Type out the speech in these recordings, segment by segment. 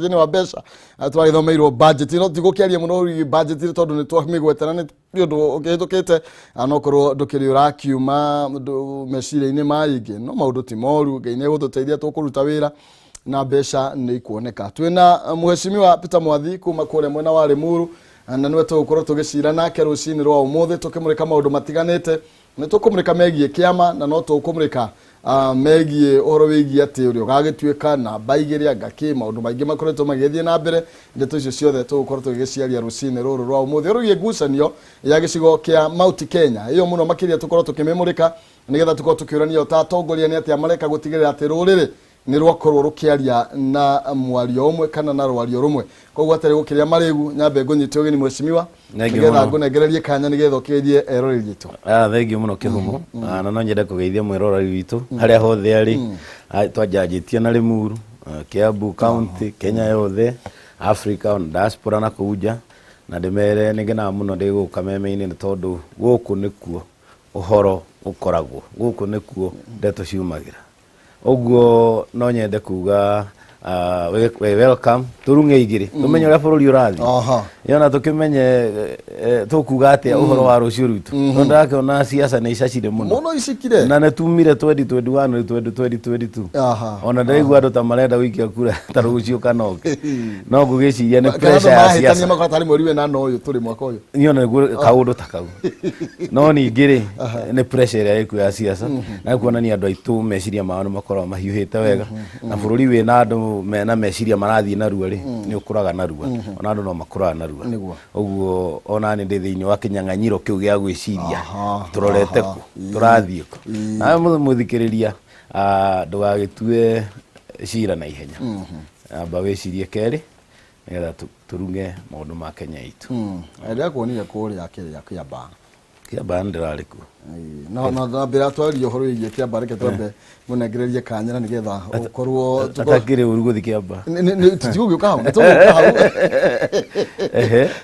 Jene wa besha atwari thomeirwo budget no tigukiaria muno budget tondu ni twamigwetana ni ndu ukihitukite anokorwo ndukiri urakiuma meciria-ini maingi no maundu ti moru Ngai ni gututeithia tukuruta wira na besha ni ikuoneka twina muheshimiwa Peter Mwathi kuma kure mwena wa Limuru na niwe tugukorwo tugicira nake rucini rwa umuthi tukimurika maundu matiganite ni tukumurika megie Kiama na no tukumurika megie ohoro wigie ati uri ugagituika na baigiri agaki maundu maingi makoretwo magithie na mbere ndeto icio ciothe tugukorwo tugiciaria rucini ruru rwa umuthi rugie ngucanio ya gicigo kia Mount Kenya iyo muno makiria tukorwo tukimemurika nigetha tukorwo tukiurania utatongoria ni ati amareka gutigirira ati ruriri ni rwakorwo rukiaria na mwario umwe kana na rwario rumwe koguo atari gukiria marigu nyambe ngunyite ugeni mweshimiwa nigetha ngunegererie kanya nigetha ukirie eroreri gitu thengio muno kihumo na no nyende kugeithia mwiroreri witu haria hothe ari twajanjitie na Limuru Kiambu County Kenya yothe Africa on diaspora na kuja na ndimere nigena muno ndigo Kameme-ini tondu guku nikuo uhoro ukoragwo guku nikuo ndeto ciumagira oguo no nyende kuga welcome turunge igiri tumenye ura bururi urathi yona tukimenye tukuga ati uhoro wa rucio rutu ndake ona siasa ni icacire muno icikire na netumire 2021 2022 ona ndaigua andu ta marenda wikia kura ta rucio kanoke no ngugiciria ni pressure ya siasa ni makora tari mweri we na no uyu turi mwaka uyu niona kaundu ta kau no ni ngiri ni pressure ya iku ya siasa na kuona ni andu aitu meciria mao ni makorwo mahiuhite wega na bururi we na andu mena meciria marathie na ruo ri ni ukuraga na ruo ona andu no makuraga na ruo oguo ona ni ndi thiini wa kinyang'anyiro kiu gia gwiciria turorete ku turathie ku na muthikiriria ndugagitue cira na ihenya amba wicirie keri nigetha turunge maundu ma Kenya itu ndia kuonire kuria Kiamba Kiamba ndirariku no mbere atwario horo igie Kiamba reke twambe munegererie kanya na nigetha ukorwo atakire uru guthi Kiamba tigugiuka hau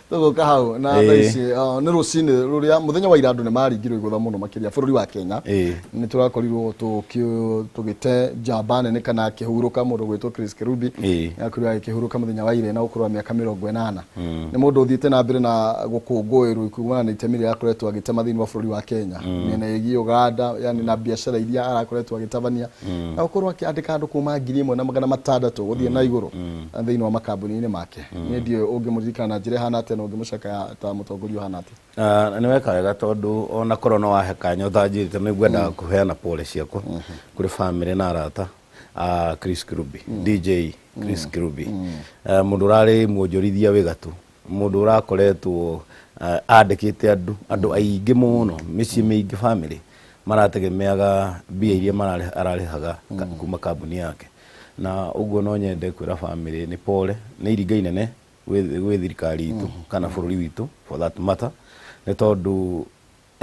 tuguka hau na thaici ni rucini ruria muthenya wa irandu ni maringirwo igutha muno makiria bururi wa Kenya ni turakorirwo tugite njamba nene kana kihuruka mundu gwitwo Chris Kirubi yakuriwa kihuruka muthenya wa ire na ukurwa miaka 80 ni mundu uthiite na mbere na gukungũirwo ikumana na itemire yakoretwo agitema thiini wa bururi wa Kenya mena igi Uganda yani na biashara iria arakoretwo agitabania na ukorwo akiandika andu kuma 1600 guthie na iguru thiini wa makambuni-ini make ni ndio ungimuririkana na njira hana ate no ungimucaka ta mutongoria hana ate ni weka wega tondu ona korwo no wahe kanya uthanjite ni ngwenda kuheana pole ciakwa kuri family na arata Chris Kirubi DJ Chris Kirubi mundu rari mwonjorithia wigatu mundu urakoretwo andikite andu aingi muno micii mingi family marategemeaga mbia iria ararihaga kuma kambuni yake na uguo no nyende kwira family ni pole ni iringa inene gwi thirikari itu kana bururi witu for that matter ni tondu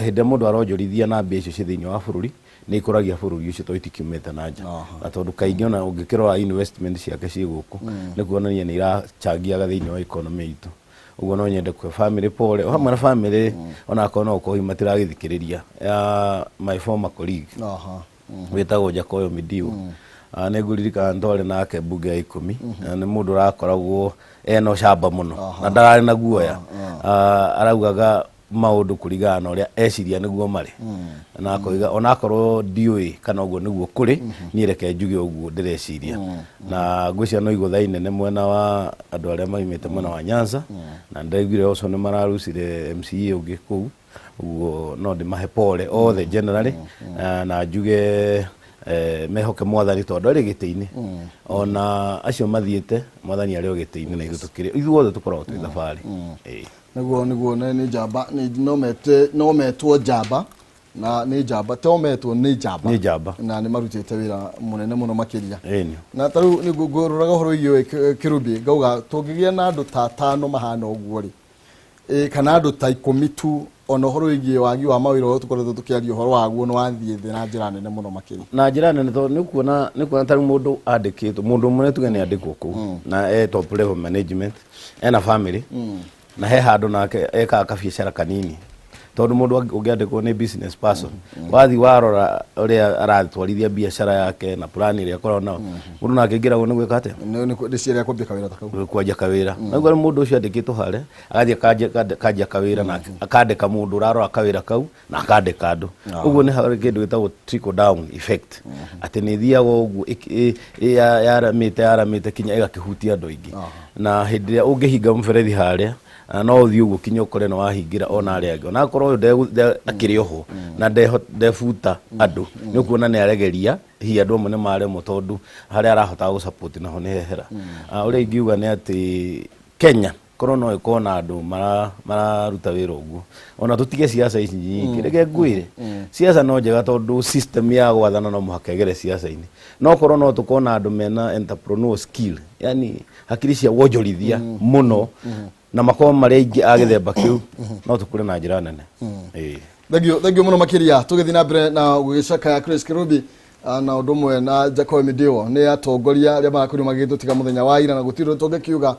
hinde mundu aronjorithia na mbia icio thiini wa bururi ni ikuragia bururi ucio toitikiumete na nja na tondu kaingi ona ungikirora investment ciake ci guku ni kuonania ni irachangiaga thiini wa economy itu uguo no nyende kwa family pole hamwe na family ona kono uko himatiragithikiriria ya my former colleague wetagwo Jakoyo Midiu ne guririka ndole nake bunge ya 10 ni mundu rakoragwo eno shamba muno na ndarari na guoya araugaga maundu kurigana uria eciria niguo mari na koiga ona korwo dioi kana uguo niguo kuri ni reke njuge uguo ndireciria na ngwicia no igutha inene mwena wa andu aria maimite mwena wa Nyanza na ndaigire oco ni mararucire MCA ungi kuu uguo no ndimahe pole othe generally na njuge mehoke mwathani tondu ari giti-ini ona acio mathiite mwathani ari giti-ini na ithutukire ithuothe tukoragwo twi thabari niguo ni njamba no metwo njamba na ni njamba to metwo ni njamba na ni marutite wira munene muno makiria na taru ni ngururaga horo iyo Kirubi ngauga tungigia na andu ta 5 mahana uguo ri kana andu ta 10 tu ona horo igie wagi wa mawiro tukoretwo tukiaria horo waguo no wathie thi na njira nene muno makiria na njira nene to ni kuona taru mundu andikitwo mundu mune tuge ni andikwo ku na top level management ena family na he handu nake eka kabiashara kanini tondu mundu ungiandikwo ni business person wathi warora uria aratwarithia biashara yake na plan iria akorwo nao mundu nake ngiragwo ni gwika atia ni ndiciria kwambia kawira ta kau kwanja kawira naguo mundu ucio andikitwo hare agathie kanja kawira na akandika mundu urarora kawira kau na akandika andu uguo ni hari kindu gitagwo trickle down effect ati ni thiaga uguo yaramite kinya igakihutia andu aingi na hindi ria ungihinga mferethi haria no uthii uguo kinya ukore no wahingira ona aria angi ona korwo akiri oho na ndefuta andu ni ukuona ni aregeria hi andu amwe ni maremwo tondu haria arahota gu support naho ni hehera uria ingiuga ni ati Kenya korwo no ikona andu mararuta wira uguo ona tutige siasa ici nyingi reke ngwire siasa no njega tondu system ya gwathana no muhaka egere siasa-ini no korwo no tukona andu mena entrepreneur skill yani hakiri cia wonjorithia muno na makorwo maria ingi agithemba kiu no tukure na njira nene thengio muno makiria tugithi na mbere na gugicaka ya Chris Kirubi na undu mwe na Jacob Midio ni atongoria aria marakorirwo magithutiga muthenya wa ira na gutiro tungikiuga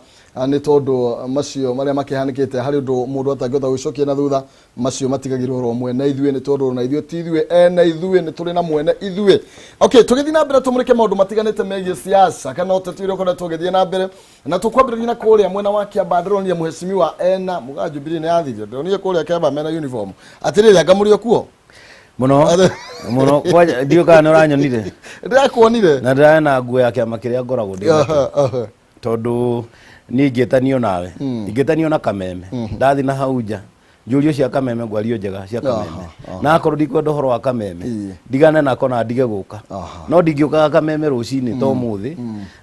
ni tondu macio maria makihanikite hari undu mundu atangihota gwicokia na thutha macio matigagirwo ro mwene ithue ni tondu na ithue ti ithue na ithue ni turi na mwene ithue okay tugithi na mbere tumurike maundu matiganite megie siasa kana utetire kona tugithi na mbere na tukwambiriria na kuria mwena wa Kiama ndronia muheshimiwa ena muga Jubilee ni athithio ndronia kuria Kiama mena uniform atiriri angamurio kuo muno kwa ndio kana uranyonire ndakuonire na ndana nguo ya Kiama kiria ngoragwo ndi tondu ni ngetanio nawe ngetanio na Kameme ndathi na hauja njurio cia Kameme ngwario njega cia Kameme na akorwo ndikwenda horo wa Kameme ndigane na kona ndige guka no ndingiuka Kameme rucini to muthi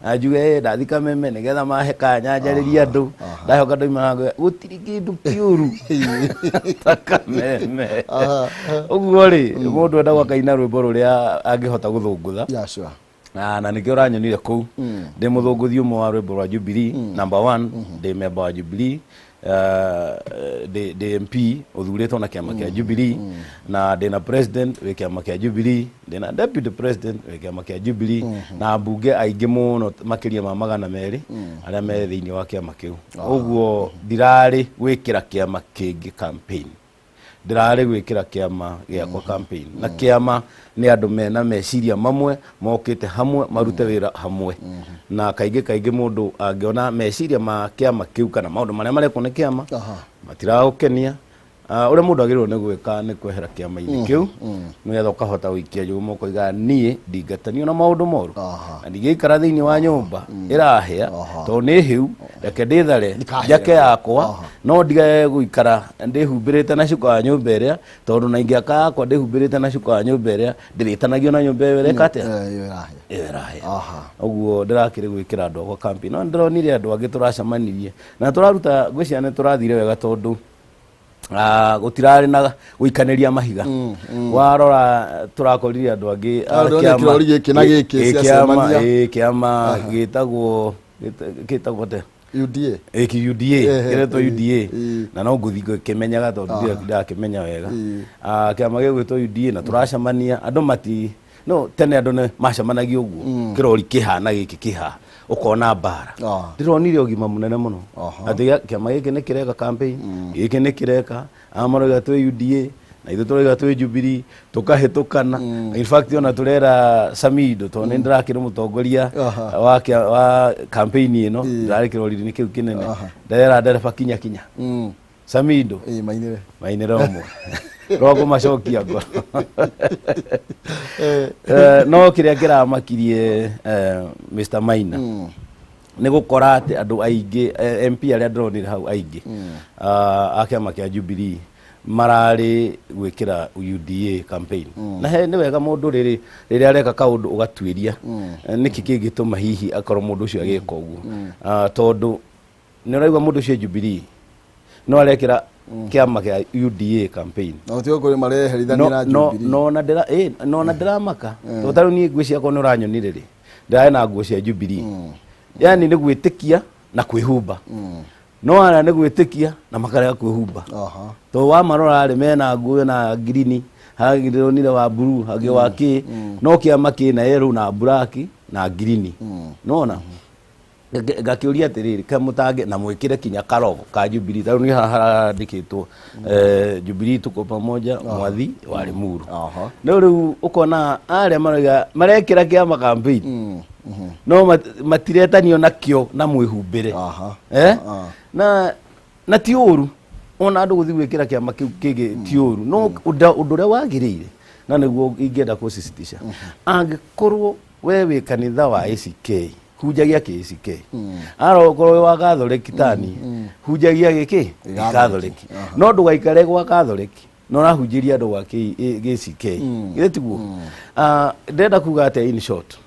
anjuge ndathi Kameme nigetha mahe kanya njariria andu ndahoka ndoima gutiri kindu kiuru ta Kameme uguo ri mundu enda gwakaina rwimbo ruria angihota guthungutha na nikio ranyonire kuu ndi muthunguthi umwe wa rwimbo rwa Jubilee number 1 ndi member wa Jubilee the MP uthuritwo na Kiama kia Jubilee na ndina president we Kiama kia Jubilee ndina deputy president we Kiama kia Jubilee na bunge aingi muno makiria ma 200 aria me thiini wa Kiama kiu uguo ndirari gwikira Kiama kingi campaign ndirari gwikira Kiama giakwa campaign na Kiama ni andu mena meciria mamwe mokite hamwe marute wira hamwe na kaingi mundu angiona meciria ma Kiama kiu kana maundu maria mareko ni Kiama matiragukenia ure mundu agirwo ni gwika ni kwehera Kiama-ini kiu nigetha ukahota wikia jumo koiga nie ndingatanio na maundu moru na ndigikara thiini wa nyumba irahia to ni hiu reke ndithare njake yakwa no ndige guikara ndihumbirite na cuka wa nyumba iria tondu na ingiaka yakwa ndihumbirite na cuka wa nyumba iria ndiritanagio na nyumba iria kate irahia uguo ndirakiri gwikira andu kwa campaign no ndironire andu angi turacamanirie na turaruta gwiciane turathire wega tondu gutirari na guikaniria mahiga warora turakorire andu angi Kiama gitagwo te UDA kiretwo UDA na no nguthi kimenyaga tondu ndakimenya wega Kiama gitwo UDA na turacamania andu mati no tene andu ne macamanagio uguo kirori kihana giki kiha ukona bara ndironire ugima munene muno ati Kiama giki ni kireka campaign giki ni kireka amaraga twe UDA na ithu turiga twe Jubilee tukahitukana in fact ona turera Samido to ni ndirakire mutongoria wa campaign ino ndirari kirori ni kiu kinene ndera ndereba kinya Samido mainire omo rogo macokia ngoro no kiria kiramakirie Mr Maina ni gukora ati andu aingi MP aria ndronire hau aingi a Kiama kia Jubilee marari gwikira UDA campaign na he ni wega mundu riri areka kaundu ugatwiria niki kingituma hihi akorwo mundu ucio agika uguo tondu ni uraigwa mundu ucio Jubilee no arekira Kiama kia UDA campaign no tio kuri mareherithania na Jubilee no na ndiramaka to taru ni ngwe ciakwa ni uranyonire ri ndae na nguo cia Jubilee yani ni gwitikia na kwihumba no ana ni gwitikia na makarega kwihumba to wa marora ri mena nguo na green hagironire wa blue hagi wa ki no Kiama ki na yellow na black na green no na ngakiuria atiriri kamutange na mwikire kinya karogo ka Jubilee tau ni handikitwo Jubilee tuko pamoja mwathi wa Limuru no riu ukona aria marekira Kiama campaign no matiretanio nakio na mwihumbire na ti uru ona andu guthi gwikira Kiama kiu kigi ti uru no undu ria wagirire na niguo ingenda kusistitisha angikorwo we wi kanitha wa ACK hujagia KCK arokorwo wa Catholic tani hujagia giki Catholic no ndugaikare gwa Catholic no rahunjiria andu wa KCK gitiguo ndenda kuga ate in short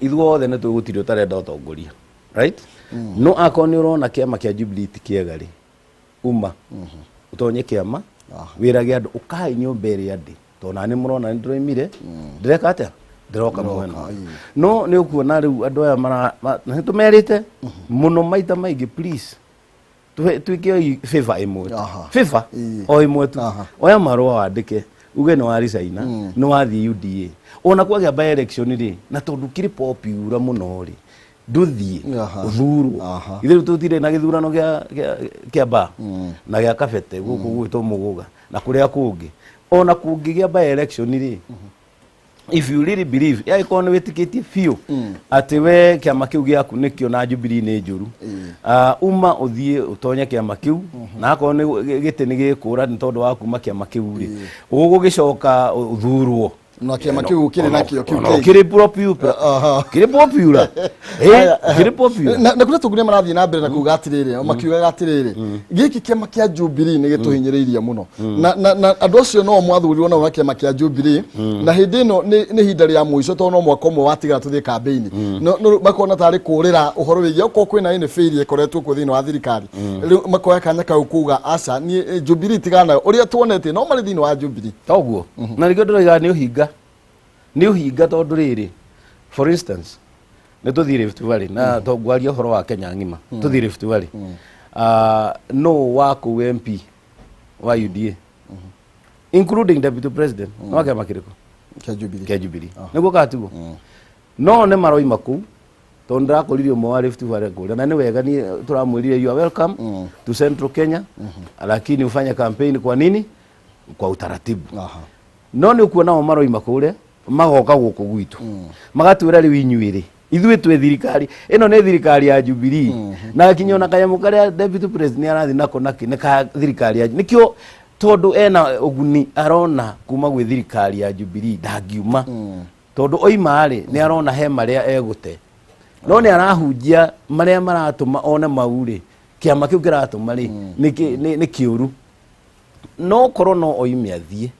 ithuothe ne tugutirio tarenda utongoria right no akoni urona Kiama kia Jubilee tikiega ri utonye Kiama wirage andu ukai nyumba iri andi to nani murona ndroimire ndireka atia ndiroka mwena no ni ukuona riu andu aya mara tumerite muno maita maingi please tuike favor imwe favor o imwe tu oya marwa wandike uge no arisaina no wathi UDA ona kwagia by election ri na tondu kiri popular muno ri nduthie uthuru ithiru tutire na githurano kia ba na gia kabete guku gwito muguga na kuria kungi ona kungigia by election ri if you really believe ya ikono wetikitie fio ati we Kiama kiu giaku nikio na Jubilee ni njuru uthie utonye Kiama kiu na akone gite ni gikura ni tondu wa kuma Kiama kiu ri ugugicoka uthurwo no Kiama kiu kire nakio kiu kire popular kire popular kire popular na kuna tugunia marathi na mbere na kuga atiriri makiuga atiriri giki Kiama kia Jubilee ni gituhinyiriria muno na andu acio no mwathurirwo na Kiama kia Jubilee na hindi no ni hinda ria muico to no mwaka umwe watiga tuthie campaign no makona tari kurira uhoro wigie uko kwina ine failure koretwo ku thini wa thirikari riu makoya kanya ka kuga aca ni Jubilee tigana uria tuonete no mari thini wa Jubilee toguo na rigio ndiriga ni uhinga tondu riri for instance ne tuthire Rift Valley na togwaria horo wa Kenya ngima tuthire Rift Valley no wako MP wa UDA including deputy president no Kiama kiriko kia Jubilee niguo katugo no ne maroi maku tondu rakoririo mo wa Rift Valley kule na ni wega ni turamwirire you are welcome to Central Kenya lakini ufanye campaign kwa nini kwa utaratibu no ni ukuona mo maroi makule magoka guku gwitu magatwira riu inyuire ithuĩ twĩ thirikari ĩno nĩ thirikari ya Jubilee na kinyona kanyamu karia deputy president arathi nako naki nĩ ka thirikari ya nikio tondu ena uguni arona kuma gwĩ thirikari ya Jubilee ndangiuma tondu oima ari nĩ arona he maria egute no nĩ arahunjia maria maratuma one mauri Kiama kiu kiratuma ri nĩ kiuru no korwo no oime athie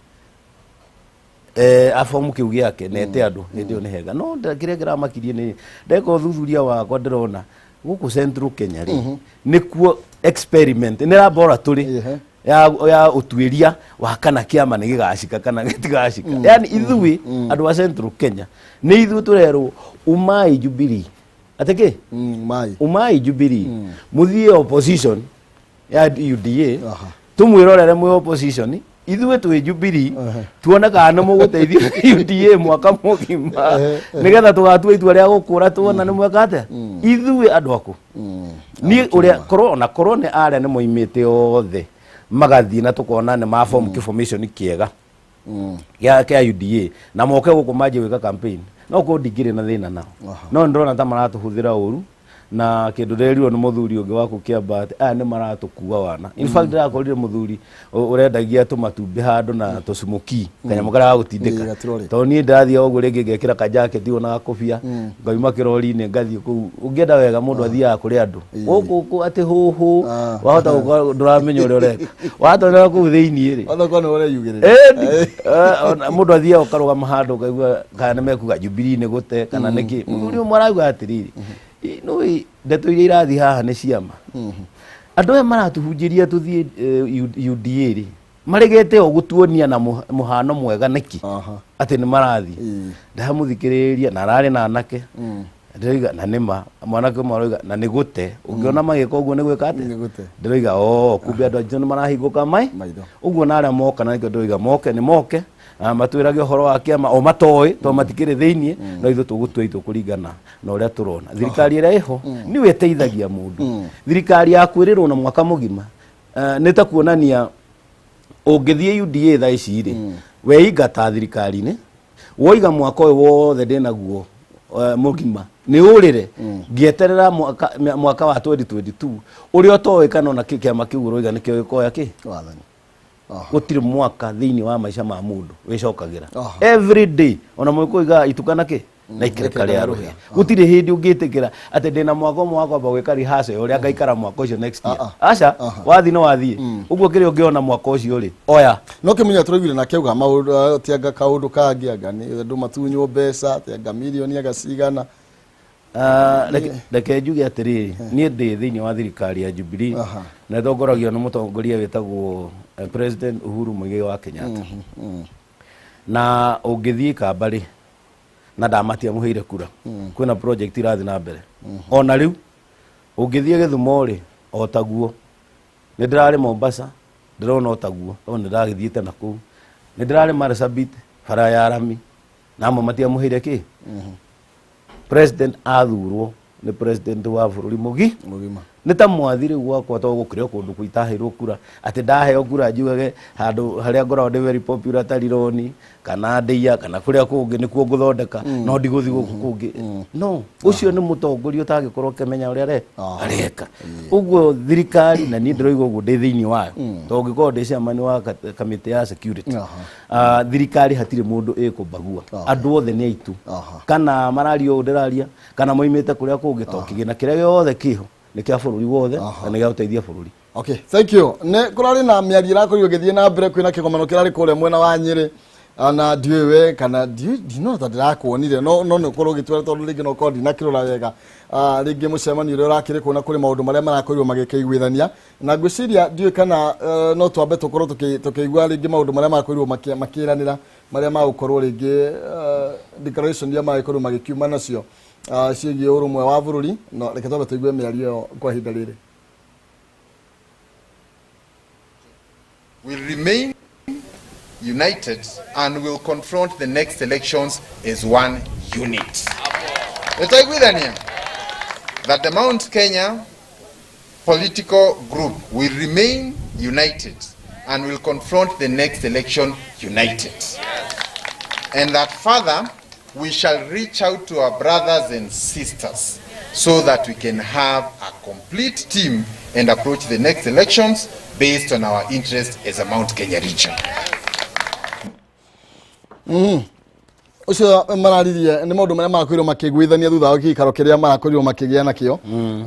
afomu kiu giake nete andu ndio ni hega no ndakire makirie ni ndeko thuthuria wakwa ndirona guku Central Kenya ri nikuo experiment ni laboratory ya utuiria wa kana Kiama ni gigacika kana gitigacika yani ithui andu wa Central Kenya ni ithu turerwo umai Jubilee ateke umai Jubilee muthie opposition ya UDA tumwirorere mwe opposition ithuĩ twĩ Jubilee tuona kana muguteithia UDA mwaka mugima nigetha tugatua itua ria gukura tuona ni mweka atia ithuĩ andu aku ni uria korwo ni aria ni moimite othe magathie na tukona ni ma form information kiega ya UDA na moke guku maje wika campaign no ko ndigire na thina nao no ndrona ta maratuhuthira uru na kindu rerirwo ni muthuri ungi waku Kiamba aya ni maratukua wana in fact ndakorire muthuri urendagia tumatumbi handu na tucumuki kanyamu karia gutindika to ni ndathie ogu ringi ngekira ka jacket ona gakobia ngauma kirori ni ngathie ku ungienda wega mundu athia kuri andu guku ati huhu wahota nduramenya uri ureka watonera ku thiini ri ona kono uri yugire mundu athia ukarugama handu ngaigua kana mekuga Jubilee ni gute kana niki muthuri umwe atiriri no ndeto iria irathi haha ni ciama andu aya maratuhunjiria tuthie UDA ri maregete ogutuonia na muhano mwega niki ati ni marathi ndamuthikiriria na arari na anake ndiroiga na nima mwanake mwaroiga na nigute ungiona magiko uguo ni gwika ate nigute ndiroiga kumbe andu aitũ nĩmarahinguka maitho uguo na aria moka na ndiroiga moke ni moke matwirage horo wa kiama o matoi to matikire thiini no ithu tugutua itu kuringana na uria turona thirikari ira iho ni weteithagia mundu thirikari ya kwirirwo na mwaka mugima ni ta kuonania ungithie UDA tha ici ri we ingata thirikari ni woiga mwaka uyu wothe ndinaguo mugima ni urire ngieterera mwaka wa 2022 uria towe kana na kiama kiu roiga nikio gikoya ki wathani gutire mwaka thiini wa maisha ma mundu wicokagira every day ona mwikuiga itukana ki na ikireka ria ruhi gutire hindi ungitikira ati ndina mwaka umwe wa kwamba gwika rehearsal uria ngaikara mwaka ucio next year aca wathi no wathie uguo kiri ungiona mwaka ucio ri oya no kimunya turoigire na kiuga maundu tianga kaundu kangi anga ni ndu matunywo mbeca tianga milioni agacigana reke njuge atiriri nie ndi thiini wa thirikari ya Jubilee na thongoragio ni mutongoria witagwo President Uhuru Muigai wa Kenyatta na ungithie kambari na ndamatia muheire kura kwina project irathi na mbere ona riu ungithie Githumo ri otaguo ni ndirari Mombasa ndirona otaguo ona ndiragithiete na ku ni ndirari Marsabit bara ya rami na matia muheire ki president athurwo ni president wa bururi mugima ni ta mwathiri gwakwa to gukire kundu kuitahirwo kura ati ndaheo kura njugage handu haria ngorwo ndi very popular tarironi kana ndeia kana kuria kungi nikuo nguthondeka no ndiguthi guku kungi no ucio ni mutongoria utagikorwo kemenya uria areka uguo thirikari na ni ndiroiga uguo ndi thiini wayo to ngikorwo ndi chairman wa committee ya security thirikari hatire mundu ikubagua andu othe ni aitu kana marario ndiraria kana moimite kuria kungi to kigina kiria giothe kiho ni kia bururi wothe na ni gia uteithia bururi. Okay, thank you. Ne kurari na miari irakorio githie na mbere kwina kigomano kirari kure mwena wa Nyeri ana ndiwe kana dino ta ndirakuonire no no korwo gitwara tondu ringi no kodi na kirora wega ringi mucemani uri urakire kuna kuri maundu maria marakorirwo magikeiguithania na ngwiciria ndiwe kana no twambe tukorwo tukigwa ringi maundu maria marakorirwo makiranira maria magukorwo ringi declaration ya magukorwo magikiuma nacio ciĩgiĩ ũrũmwe wa bũrũri no reke twambe tũigue mĩario kwa ihinda rĩrĩ. Will remain united and will confront the next elections as one unit. Nitaiguithania that the Mount Kenya political group will remain united and will confront the next election united. And that further we shall reach out to our brothers and sisters so that we can have a complete team and approach the next elections based on our interest as a Mount Kenya region. Ucio mararirie ni maundu maria marakorirwo makiguithania thutha wa gikaro kiria marakorirwo makigia nakio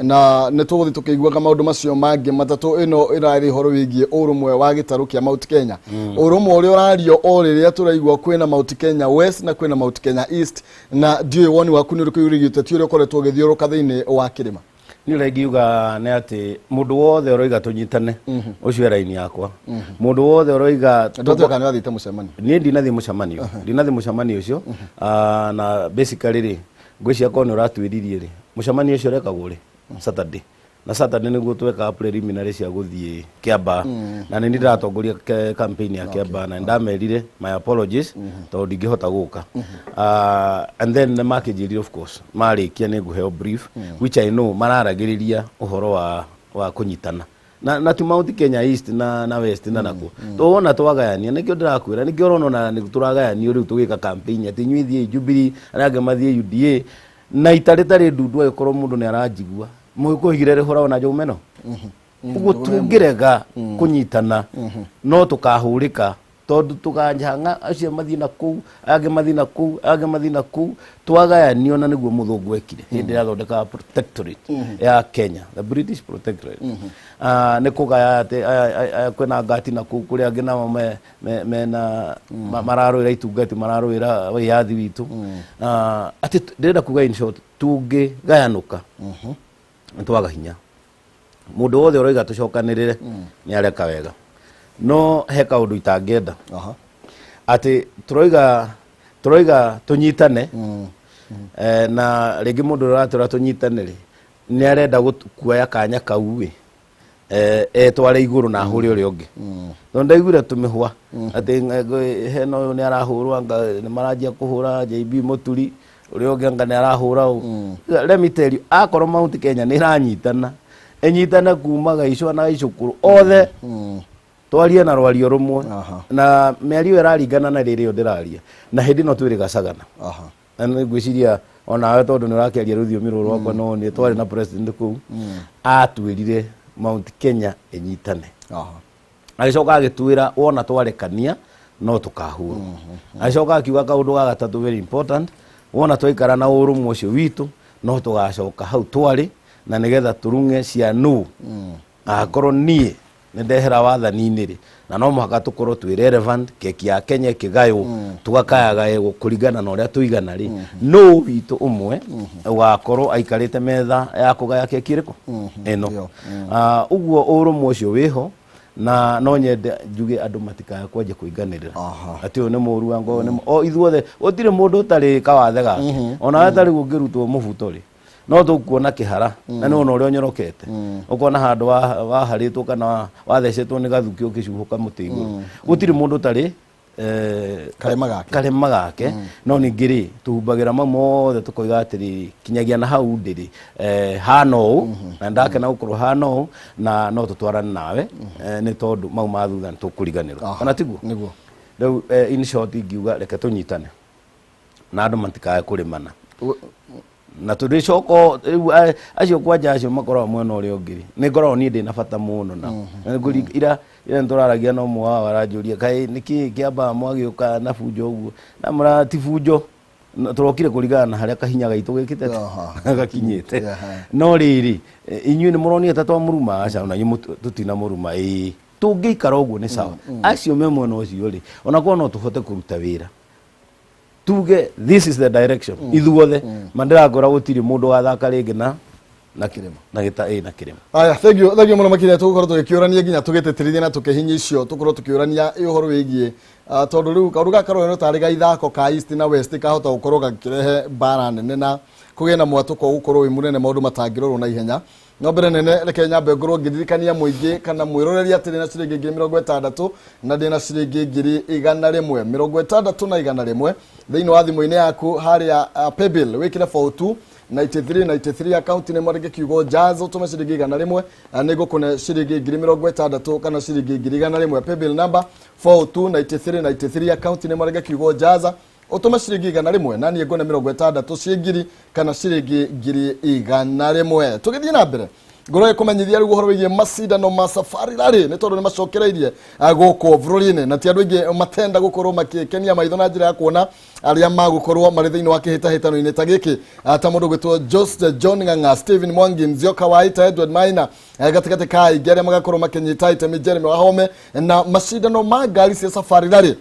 na ni tuguthi tukiguaga maundu macio mangi matatu ino irari horo wigie urumwe wa gitaru kia Mount Kenya urumwe uria urario o riria turaigua kwina Mount Kenya West na kwina Mount Kenya East na ndiwe woni waku ni uriku yurigi Uteti uria ukoretwo githiuruka thiini wa Kirima ni uregiuga ne ati mundu wothe uroiga tunyitane ucio raini yakwa mundu wothe uroiga tutoka ni wathite mucemani ni ndinathi mucemanio ndinathi mucemanio ucio na basically ri ngwicia ko ni uratwiririe ri mucemanio ucio rekagwo ri Saturday na Saturday niguo tweka preliminary cia guthie Kiamba na ni ndiratongoria campaign ya Kiamba na ndamerire my apologies to ndingihota guka and then the market of course marikia ni nguheo brief which I know mararagiriria uhoro wa kunyitana na tu Mount Kenya East na West na naku to wona twagayania nikio ndirakwira nikio rona ni turagayania riu tugika campaign ati nyuithie Jubilee arage mathie UDA na itaritari ndundu akorwo mundu ni arajigua muikuhigire rihora ona Jomeno uguo tungirega kunyitana no tukahurika tondu tukanjanga acio mathina ku age mathina ku twagayanio na niguo muthungu ekire hindi ya thondeka protectorate ya Kenya the British protectorate ne kugaya ate kwena ngati na ku kuria ngina mena mararwira itungati mararwira wiyathi witu ati ndenda kuga in short tungi gayanuka twaga hinya mundu wothe uroiga tucokanirire ni areka wega no he kaundu itangenda ati turoiga tunyitane na rĩngĩ mũndũ ũratũra tũnyitanĩre nĩ arenda kuoya kanya kau etware igũrũ na hũre ũrĩa ũngĩ no ndaiguire tũmĩhwa atĩ hena ũyũ nĩ arahũrwo anga nĩ maranjia kũhũra JB Mũturi ũrĩa ũngĩ anga nĩ arahũra let me tell you akorwo Mount Kenya nĩ ĩranyitana enyitana kumaga icwa na icukuru othe twarie na rwario rumwe na mĩario ĩraringana na rĩrĩa ndĩraria na hĩndĩ no twĩrĩ gacagana na ngwĩciria onawe tondũ nĩ ũrakĩaria rũthiomi rũrũ rwakwa no nĩ twarĩ na president kũu atwĩrire Mount Kenya enyitane agĩcoka agĩtwĩra wona twarekania no tũkahũrwo agĩcoka akiuga kaũndũ ga gatatũ very important wona twaikara na ũrũmwe ũcio witũ no tũgacoka hau twarĩ na nĩgetha tũrung'e cia nũ akorwo niĩ nĩ ndehera wathani-inĩ rĩ na no mũhaka tũkorwo twĩ relevant keki ya Kenya ĩkĩgaywo tũgakayagaywo kũringana na ũrĩa tũigana rĩ no witũ ũmwe ũgakorwo aikarĩte metha ya kũgaya keki ĩrĩkũ ĩno ũguo ũrũmwe ũcio wĩho na no nyende njuge andũ matikaya kwanjia kũinganĩrĩra atĩ ũyũ nĩ mũru wango o ithuothe gũtirĩ mũndũ ũtarĩ kawathe gake ona we tarĩ ũngĩrutwo mũbuto rĩ no tũkuona kĩhara na nĩ ona ũrĩa ũnyorokete ũkona handũ waharĩtwo kana wathecetwo nĩ gathuki ũkĩcuhũka mũtĩ igũrũ gũtirĩ mũndũ ũtarĩ karema gake no ningĩ rĩ tũhumbagĩra mau mothe tũkoiga atĩrĩ kinyagia na hau ndĩrĩ hana ũũ na ndakena gũkorwo hana ũũ na no tũtwarane nawe nĩ tondũ mau ma thutha nĩ tũkũriganĩrwo kana tiguo rĩu in short ingiuga reke tũnyitane na andũ matikae kũrĩmana na tũrĩcoko acio kwanja acio makoragwo mwena ũrĩa ũngĩ nĩ ngoragwo niĩ ndĩ na bata mũno na ira nĩtũraragia no mwe wao aranjũria kaĩ nĩkĩ kĩamba mwagĩũka na bunjo ũguo na mũrati bunjo tũrokire kũringana na harĩa kahinya gaitũ gĩkĩte gakinyĩte no rĩrĩ inyuĩ nĩ mũronire ta twamũruma aca ona inyuĩ tũtinamũruma tũngĩikara ũguo nĩ sawa acio me mwena ũcio rĩ ona korwo no tũhote kũruta wĩra tuge this is the direction ithuothe mandĩrakora gũtirĩ mũndũ wathaka rĩngĩ na kĩrĩma na kĩrĩma aya thank you mũno makĩria tũgũkorwo tũgĩkĩũrania nginya tũgĩtĩtĩrithia na tũkĩhinyia icio tũkorwo tũkĩũrania ũhoro wĩgiĩ tondũ rĩu kaũndũ gaka karorwo tarĩ ga ithako ka east na west kahota gũkorwo gakĩrehe mbara nene na kũgĩa na mwatũko gũkorwo wĩ mũnene maũndũ matangĩrorwo na ihenya no mbere nene reke nyambe ngorwo ngĩririkania mũingĩ kana mwĩroreri atĩ na ciringi 60 na ndĩ na ciringi 100 60 thĩinĩ wa thimũ-inĩ yaku harĩa paybill wĩkĩre 4293 account nĩ mwarĩke kiugo jazz ũtũme ciringi 100 nĩ ngũkũne ciringi 60 kana ciringi 100 paybill number 4293 account nĩ mwarĩke kiugo jazz ũtũme ciringi 100 na niĩ ngone 60 ciengiri kana ciringi 100 tũgĩthiĩ na mbere ngoro ĩkũmenyithia rĩu ũhoro wĩgiĩ macindano ma safari rally nĩ tondũ nĩ macokereirie gũkũ bũrũri-inĩ na ti andũ aingĩ matenda gũkorwo makĩkenia maitho na njĩra ya kuona arĩa magũkorwo marĩ thĩinĩ wa kĩhĩtahĩtano-inĩ ta gĩkĩ ta mũndũ gwĩtwo John Ng'ang'a, Stephen Mwangi, Nzioka Waita, Edward Maina gatagatĩ ka aingĩ arĩa magakorwo makĩnyita itemi Jeremy Wahome na macindano ma ngari cia safari rally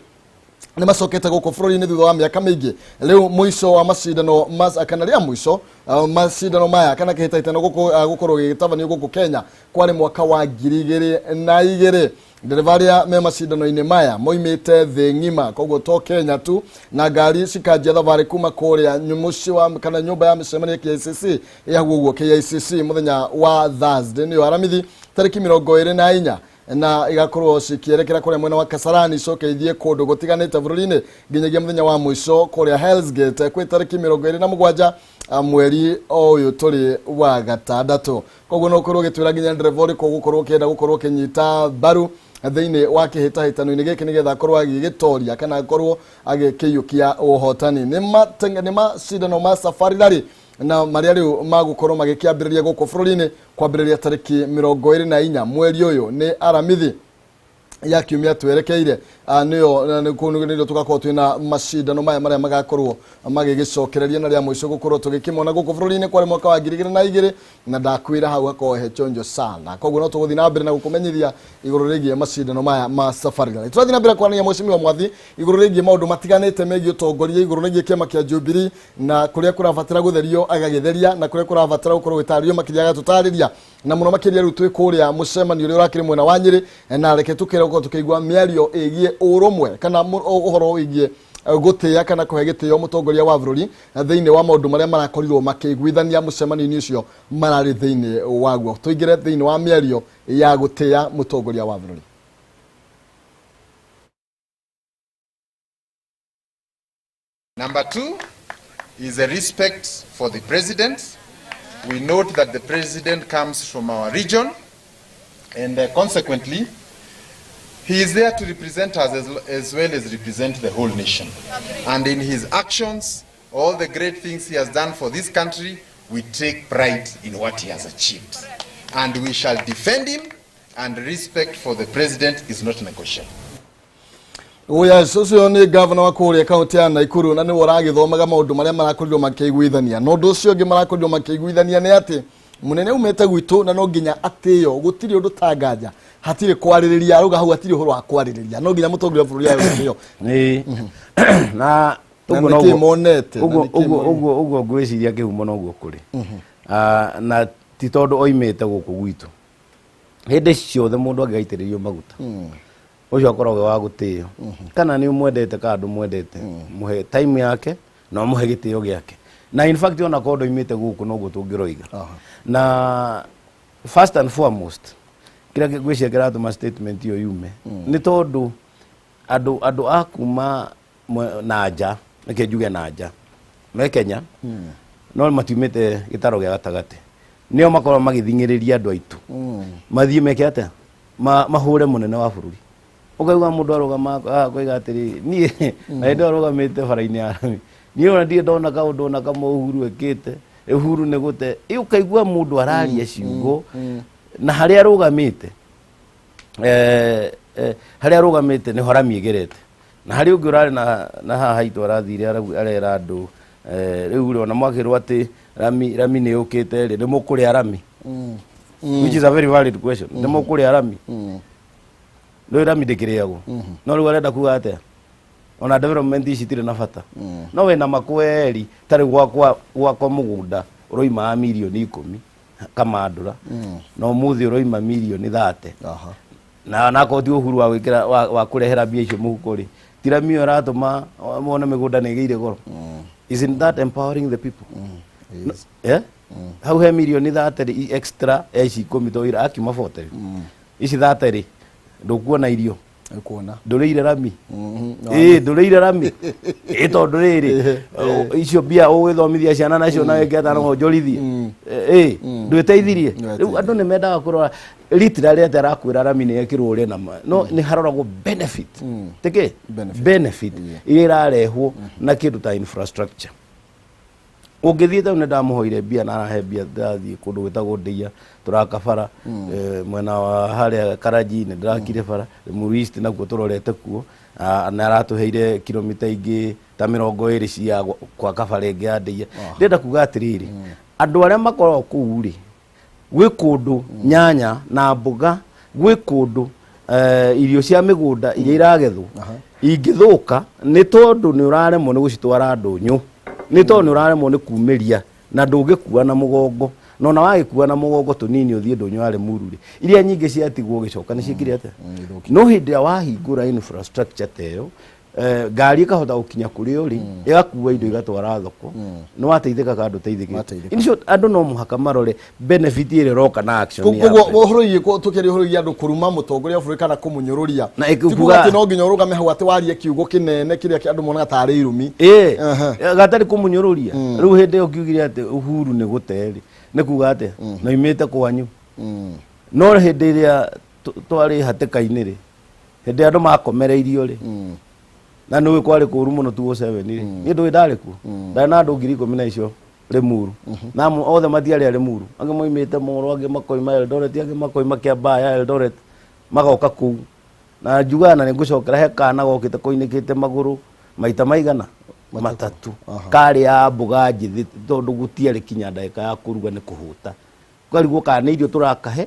nĩ macokete gũkũ bũrũri-inĩ thutha wa mĩaka mĩingĩ rĩu mũico wa macindano kana rĩa mũico macindano maya kana kĩhĩtahĩtano gũkorwo gĩgĩtabanio gũkũ Kenya kwarĩ mwaka wa 2002 ndereva arĩa me macindano-inĩ maya moimĩte thĩ ng'ima koguo to Kenya tu na ngari cikanjia thabarĩ kuma kũrĩa kana nyũmba ya mĩcemanio KICC yaguo ũguo KICC mũthenya wa Thursday nĩyo aramithi tarĩki 24 na igakorwo cikierekera kũrĩa mwena wa Kasarani cokeithie kũndũ gũtiganĩte bũrũri-inĩ nginyagia mũthenya wa mũico kũrĩa Hell's Gate kwĩ tarĩki 27 mweri ũyũ tũrĩ wa gatandatũ koguo no ũkorwo ũgĩtwĩra nginya ndereva ũrĩkũ gũkorwo ũkĩenda gũkorwo ũkĩnyita mbaru thĩinĩ wa kĩhĩtahĩtano-inĩ gĩkĩ nĩgetha akorwo agĩgĩtoria kana akorwo agĩkĩiyũkia ũhotani nĩ macindano ma safari rally na marĩa rĩu magũkorwo magĩkĩambĩrĩria gũkũ bũrũri-inĩ kwambĩrĩria tarĩki 24 mweri ũyũ nĩ aramithi ya kiumia twerekeire nĩyo tugakorwo twĩna macindano maya marĩa magakorwo magĩgĩcokereria na rĩa mũico gũkorwo tũgĩkĩmona gũkũ bũrũri-inĩ kwarĩ mwaka wa 2002 na ndakwĩra hau hakorwo he chonjo sana koguo no tũgũthiĩ na mbere na gũkũmenyithia igũrũ rĩgiĩ macindano maya ma safari rally tũrathiĩ na mbere kwarania Mheshimiwa Mwathi igũrũ rĩgiĩ maũndũ matiganĩte megiĩ ũtongoria igũrũ rĩgiĩ kĩama kĩa Jubilee na kũrĩa kũrabatara gũtherio agagĩtheria na kũrĩa kũrabatara gũkorwo gĩtarĩrio makĩria agatũtarĩria na mũno makĩria rĩu twĩ kũrĩa mũcemanio ũrĩa ũrakĩrĩ mwena wa Nyĩrĩ na reke tũkĩrwo tukĩigua mĩario ĩgiĩ ũrũmwe kana ũhoro wĩgiĩ gutia kana kuhe gitio mutongoria wa bururi thiini wa maundu maria marakorirwo makiguithania mucemani-ini ucio marari thiini waguo. Tuingire thiini wa miario ya gutia mutongoria wa bururi. Number 2 is a respect for the president. We note that the president comes from our region, and consequently, he is there to represent us as well as represent the whole nation. And in his actions, all the great things he has done for this country, we take pride in what he has achieved. And we shall defend him, and respect for the president is not negotiable. Oya socio ni governor wa kuria county ya Naikuru na ni waragithomaga maundu maria marakorirwo makiguithania. No ndu ucio ngi marakorirwo makiguithania ni ati munene umete gwitu na no nginya atio gutiri undu tangaja hatire kwaririria ruga hau hatire horo wa kwaririria no nginya mutongoria bũrũri ayo ni na ugo gwiciria kihumo no guo kuri na ti tondu oimete guku gwitu hindi ciothe mundu angigaitiririo maguta ucio akoragwo wa gutio kana ni mwendete kandu mwendete muhe time yake no muhe gitio giake na in fact ona kodo imite guku no gutungiroiga na first and foremost kira gwiciria kiratuma statement iyo yume ni tondu andu akuma naja nike njuge naja me Kenya no matumite gitaro gia gatagati nio makorwo magithingiriria andu aitu mathie meke ate mahure munene wa bururi ukaigwa mundu arugama koiga atiri ni na ndo arugamite bara-ini arami ni ona ndie ndona kaundu na kama uhuru ekite uhuru ne gute ukaigwa mundu araria ciugo na haria arugamite haria arugamite ni horami igerete na haria ungi urari na haha itu arathire arera andu riu ri ona mwakirwo ati rami ni ukite ri mukuri arami which is a very valid question ni mukuri arami no rami ndikiriago no riu arenda kuga atia ona development icitire na bata no we na makweri tari gwakwa mugunda uroima milioni 10 kama andura no muthi uroima milioni 30 na koti uhuru wa gwikira wa kurehera bia icio muhuko ri tiramio ratuma mona migunda nigeire goro isn't that empowering the people yes. Yeah how he milioni 30 extra eci 10 toira akima 40 ici 30 ndukuona irio kuona ndureire rami ndureire rami tondu riri icio bia ugithomithia ciana nacio na weketa no njorithie ndwiteithirie riu andu ni mendaga kurora literally atarakwira rami ni ekirwo ri na no ni haroragwo benefit teke benefit irarehwo na kindu ta infrastructure ungithiete ne ndamuhoire bia na arahe bia ndathie kundu gwitagwo ndia turakabara mwena wa haria Karaji ne ndirakire bara murist na guo turorete kuo na aratuheire kilomita ingi ta 20 cia kwa kabara ingi ya ndia ndenda kuga atiriri andu aria makorwo kuu ri gwi kundu nyanya na mboga gwi kundu irio cia migunda iria iragethwo ingithuka ni tondu ni uraremwo ni gucitwara ndunyu ni tondu ni uraremwo ni kumiria na ndungikua na mugongo no na wagikua na mugongo tunini uthie ndunyu ari mururi iria nyingi ciatigwo gicoka ni cikire ate no hindi wahingura infrastructure teyo ngari ikahota gukinya kuri uri igakua indo igatwara thoko no wateithika kandu teithike incio andu no muhaka marore benefit ire roka na action ya kugo horoiye ko tukeri horoiye andu kuruma mutongoria bũrũri kana kumunyururia na ikuga ati no nginya urugame hau ati warie kiugo kinene kiria andu monaga tari irumi gatari kumunyururia riu hindi yo kiugire ati uhuru ni guteri ni kuga ati no imite kwanyu no hindi iria twari hateka-ini ri hindi andu makomereirio ri na no kwari kuru muno 207 ri ni ndu ndari ku ndana andu 10,000 icio Limuru na othe matiari Limuru ange moimite moro ange makoima Eldoret ange makoima Kiambaya Eldoret magoka ku na jugana ni ngucokera hekana gokite koinikite maguru maita maigana matatu kari ya mbuga njithi tondu gutiari kinya ndagika ya kuruga ni kuhuta kwariguo kana irio turakahe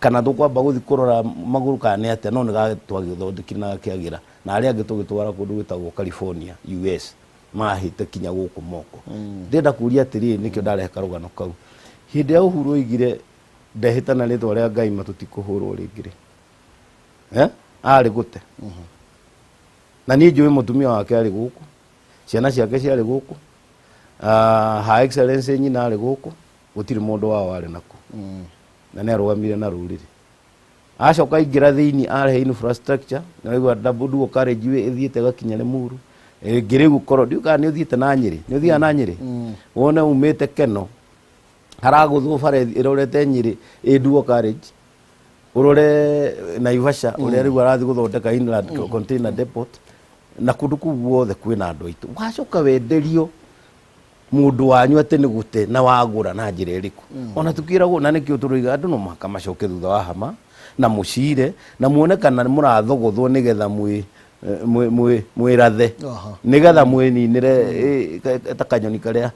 kana tukwamba guthi kurora maguru kana ate no niga twagithondekina kiagira na aria angi tugitwara kundu gwitagwo California US mahite kinya guku moko ndenda kuria atiri nikio ndarehe karugano kau hindi ya uhuru igire ndehitana ritwa ria Ngai matutikuhurwo ringire ari gute na ni njui mutumia wake ari guku ciana ciake ciarĩ gũkũ, ha excellence nyina arĩ gũkũ, gũtirĩ mũndũ wao arĩ naku na nĩ arũgamire na Ruriri. Acoka ingĩra thĩinĩ arehe infrastructure na rĩu double carriage ĩthiĩte gakinya Limuru. Ngĩrĩ gũkorwo ndiuga nĩ ũthiĩte na Nyĩrĩ, nĩ ũthiaga na Nyĩrĩ, wone umĩte Keno haragũthwo bara ĩrorete Nyĩrĩ dual carriage, ũrore Naivasha ũrĩa rĩu arathiĩ gũthondeka inland container depot, na kũndũ kũu guothe kwĩna andũ aitũ. Wacoka wenderio mũndũ wanyu atĩ nĩ gũte na wagũra na njĩra ĩrĩkũ. Ona tukĩragwo na nĩkĩo tũroiga andũ no mũhaka macoke thutha wa hama na mũcire na muone kana mũrathogothwo nĩgetha mwĩrathe nĩgetha mwĩninĩre ta kanyoni karĩa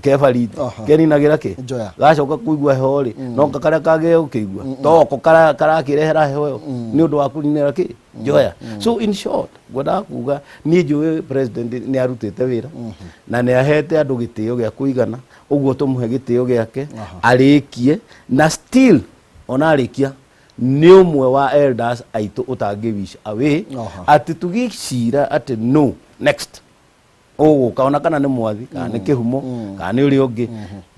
kebariti keninagĩra kĩ gacoka kũigua heho rĩ no karĩa kagĩe gũkĩigua toko karakĩrehera heho ĩyo nĩ ũndũ wa kũninĩra kĩ njoya. So in short ngwendaga kuga niĩ njũĩ president nĩ arutĩte wĩra na nĩ ahete andũ gĩtĩo gĩa kũigana, ũguo tũmũhe gĩtĩo gĩake arĩkie, na still ona arĩkia nĩ ũmwe wa elders aitũ ũtangĩwish away atĩ tũgĩcira atĩ no next ũgũka ona kana nĩ mwathi kana nĩ kĩhumo kana nĩ ũrĩa ũngĩ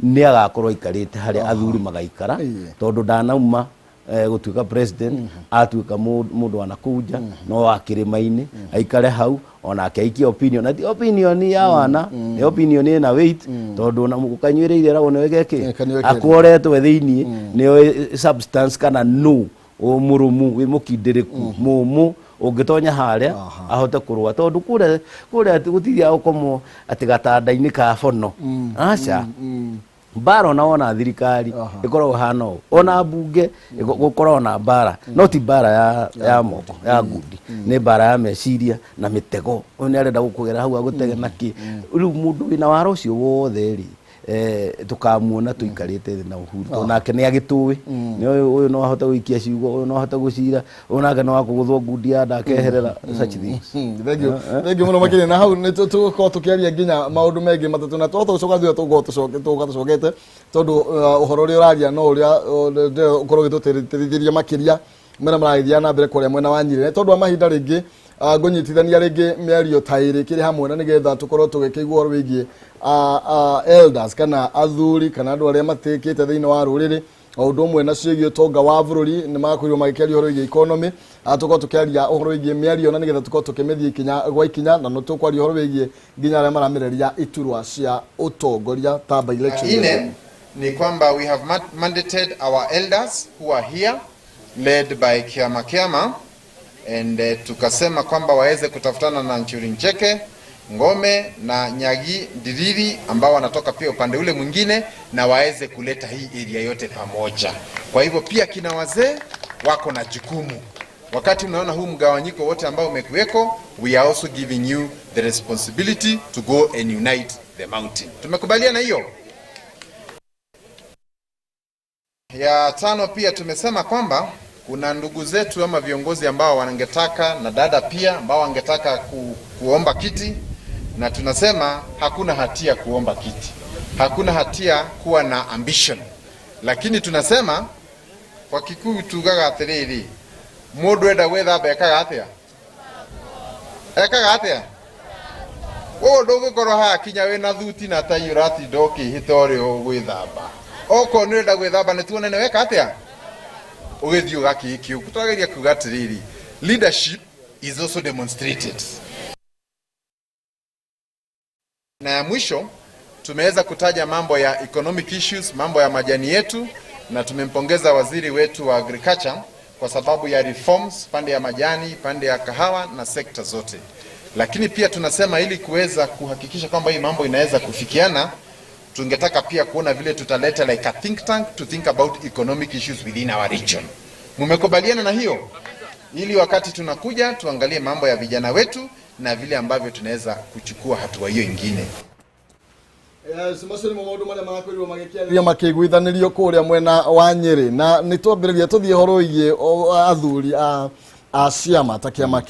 nĩ agakorwo aikarĩte harĩa athuri magaikara, tondũ ndanauma gũtuĩka president atuĩka mũndũ wa nakũu nja no wa kĩrĩma-inĩ aikare hau onake aikie opinion, na ti opinion ya wana nĩ opinion ĩna weight, tondũ ona mũkanyuĩrĩire ragwo nĩ wegeke akworetwe thĩinĩ nĩ substance kana no mũrũmu wĩ mũkindĩrĩku mũmũ ũngĩtonya harĩa ahote kũrũa, tondũ kũrĩa gũtiria ũkomo atĩ gatanda-inĩ ka bono aca mbara ona wona thirikari ĩkoragwo hana ũũ, ona mbunge gũkoragwo na mbara, no ti mbara ya moko ya ngundi, nĩ mbara ya meciria na mĩtego. Ũyũ nĩ arenda gũkũgera hau agũtege nakĩ, rĩu mũndũ wĩna wara ũcio wothe rĩ tukamuona tuikarĩte thĩ na Uhuru, onake nĩ agĩtũĩ ũyũ no ahote gũikia ciugo, ũyũ no ahote gũcira, onake no akũgũthwo ngundi ya ndakeherera such things. Thengiũ mũno makĩria, na hau nĩ tũkorwo tũkĩaria nginya maũndũ megiĩ matatũ na tũcoka thutha tũcokete, tondũ ũhoro ũrĩa ũraria no ũrĩa ũkorwo ũgĩtũteithĩrĩria makĩria mena maragĩthiĩ na mbere kũrĩa mwena wa Nyĩrĩ, tondũ wa mahinda rĩngĩ ngũnyitithania rĩngĩ mĩario ta ĩrĩ kĩrĩ hamwe na nĩgetha tũkorwo tũgĩkĩigua ũhoro wĩgiĩ elders kana athuri kana andũ arĩa matĩkĩte thĩinĩ wa rũrĩrĩ, o ũndũ ũmwe na ciĩgiĩ ũtonga wa bũrũri nĩ magakorirwo magĩkĩaria ũhoro wĩgiĩ economy, tũkorwo tũkĩaria ũhoro wĩgiĩ mĩario na nĩgetha tũkorwo tũkĩmĩthiĩ ikinya gwa ikinya, na no tũkwaria ũhoro wĩgiĩ nginya arĩa maramereria iturwa cia ũtongoria ta by election. Ine ni kwamba we have mandated our elders who are here led by Kiama and tukasema kwamba waweze kutafutana na Nchuri Ncheke, Ngome na Nyagi Diriri ambao wanatoka pia upande ule mwingine, na waweze kuleta hii area yote pamoja. Kwa hivyo pia kina wazee wako na jukumu. Wakati unaona huu mgawanyiko wote ambao umekuweko, we are also giving you the responsibility to go and unite the mountain. Tumekubaliana hiyo? Ya tano pia tumesema kwamba kuna ndugu zetu ama viongozi ambao wanangetaka na dada pia ambao wangetaka kuomba kiti, na tunasema hakuna hatia kuomba kiti, hakuna hatia kuwa na ambition, lakini tunasema kwa Kikuyu tugaga atiriri mundu enda gwithamba ekaga atia o ndũgĩkorwo haha kinya wĩna thuti na tai ũratinda ũkĩhĩta ũrĩa ũgwĩthamba, oko nĩ enda gwĩthamba nĩ tuone nĩ weka atia ũgĩthiĩ ũgakĩkio. Tũrageria kuga atiriri leadership is also demonstrated. Na ya mwisho tumeweza kutaja mambo ya economic issues, mambo ya majani yetu, na tumempongeza waziri wetu wa agriculture kwa sababu ya reforms pande ya majani, pande ya kahawa na sekta zote. Lakini pia tunasema ili kuweza kuhakikisha kwamba hii mambo inaweza kufikiana, tungetaka pia kuona vile tutaleta like a think tank to think about economic issues within our region. Mmekubaliana na hiyo? Ili wakati tunakuja tuangalie mambo ya vijana wetu na vile ambavyo tunaweza kuchukua hatua hiyo nyingine. Simasuri maũndũ marĩa magakorirwo magĩkĩarĩria makĩiguithanĩrio kũrĩa mwena wa Nyĩrĩ, na nĩ twambĩrĩria tũthiĩ ũhoro wĩgiĩ athuri a ciama ta Kiama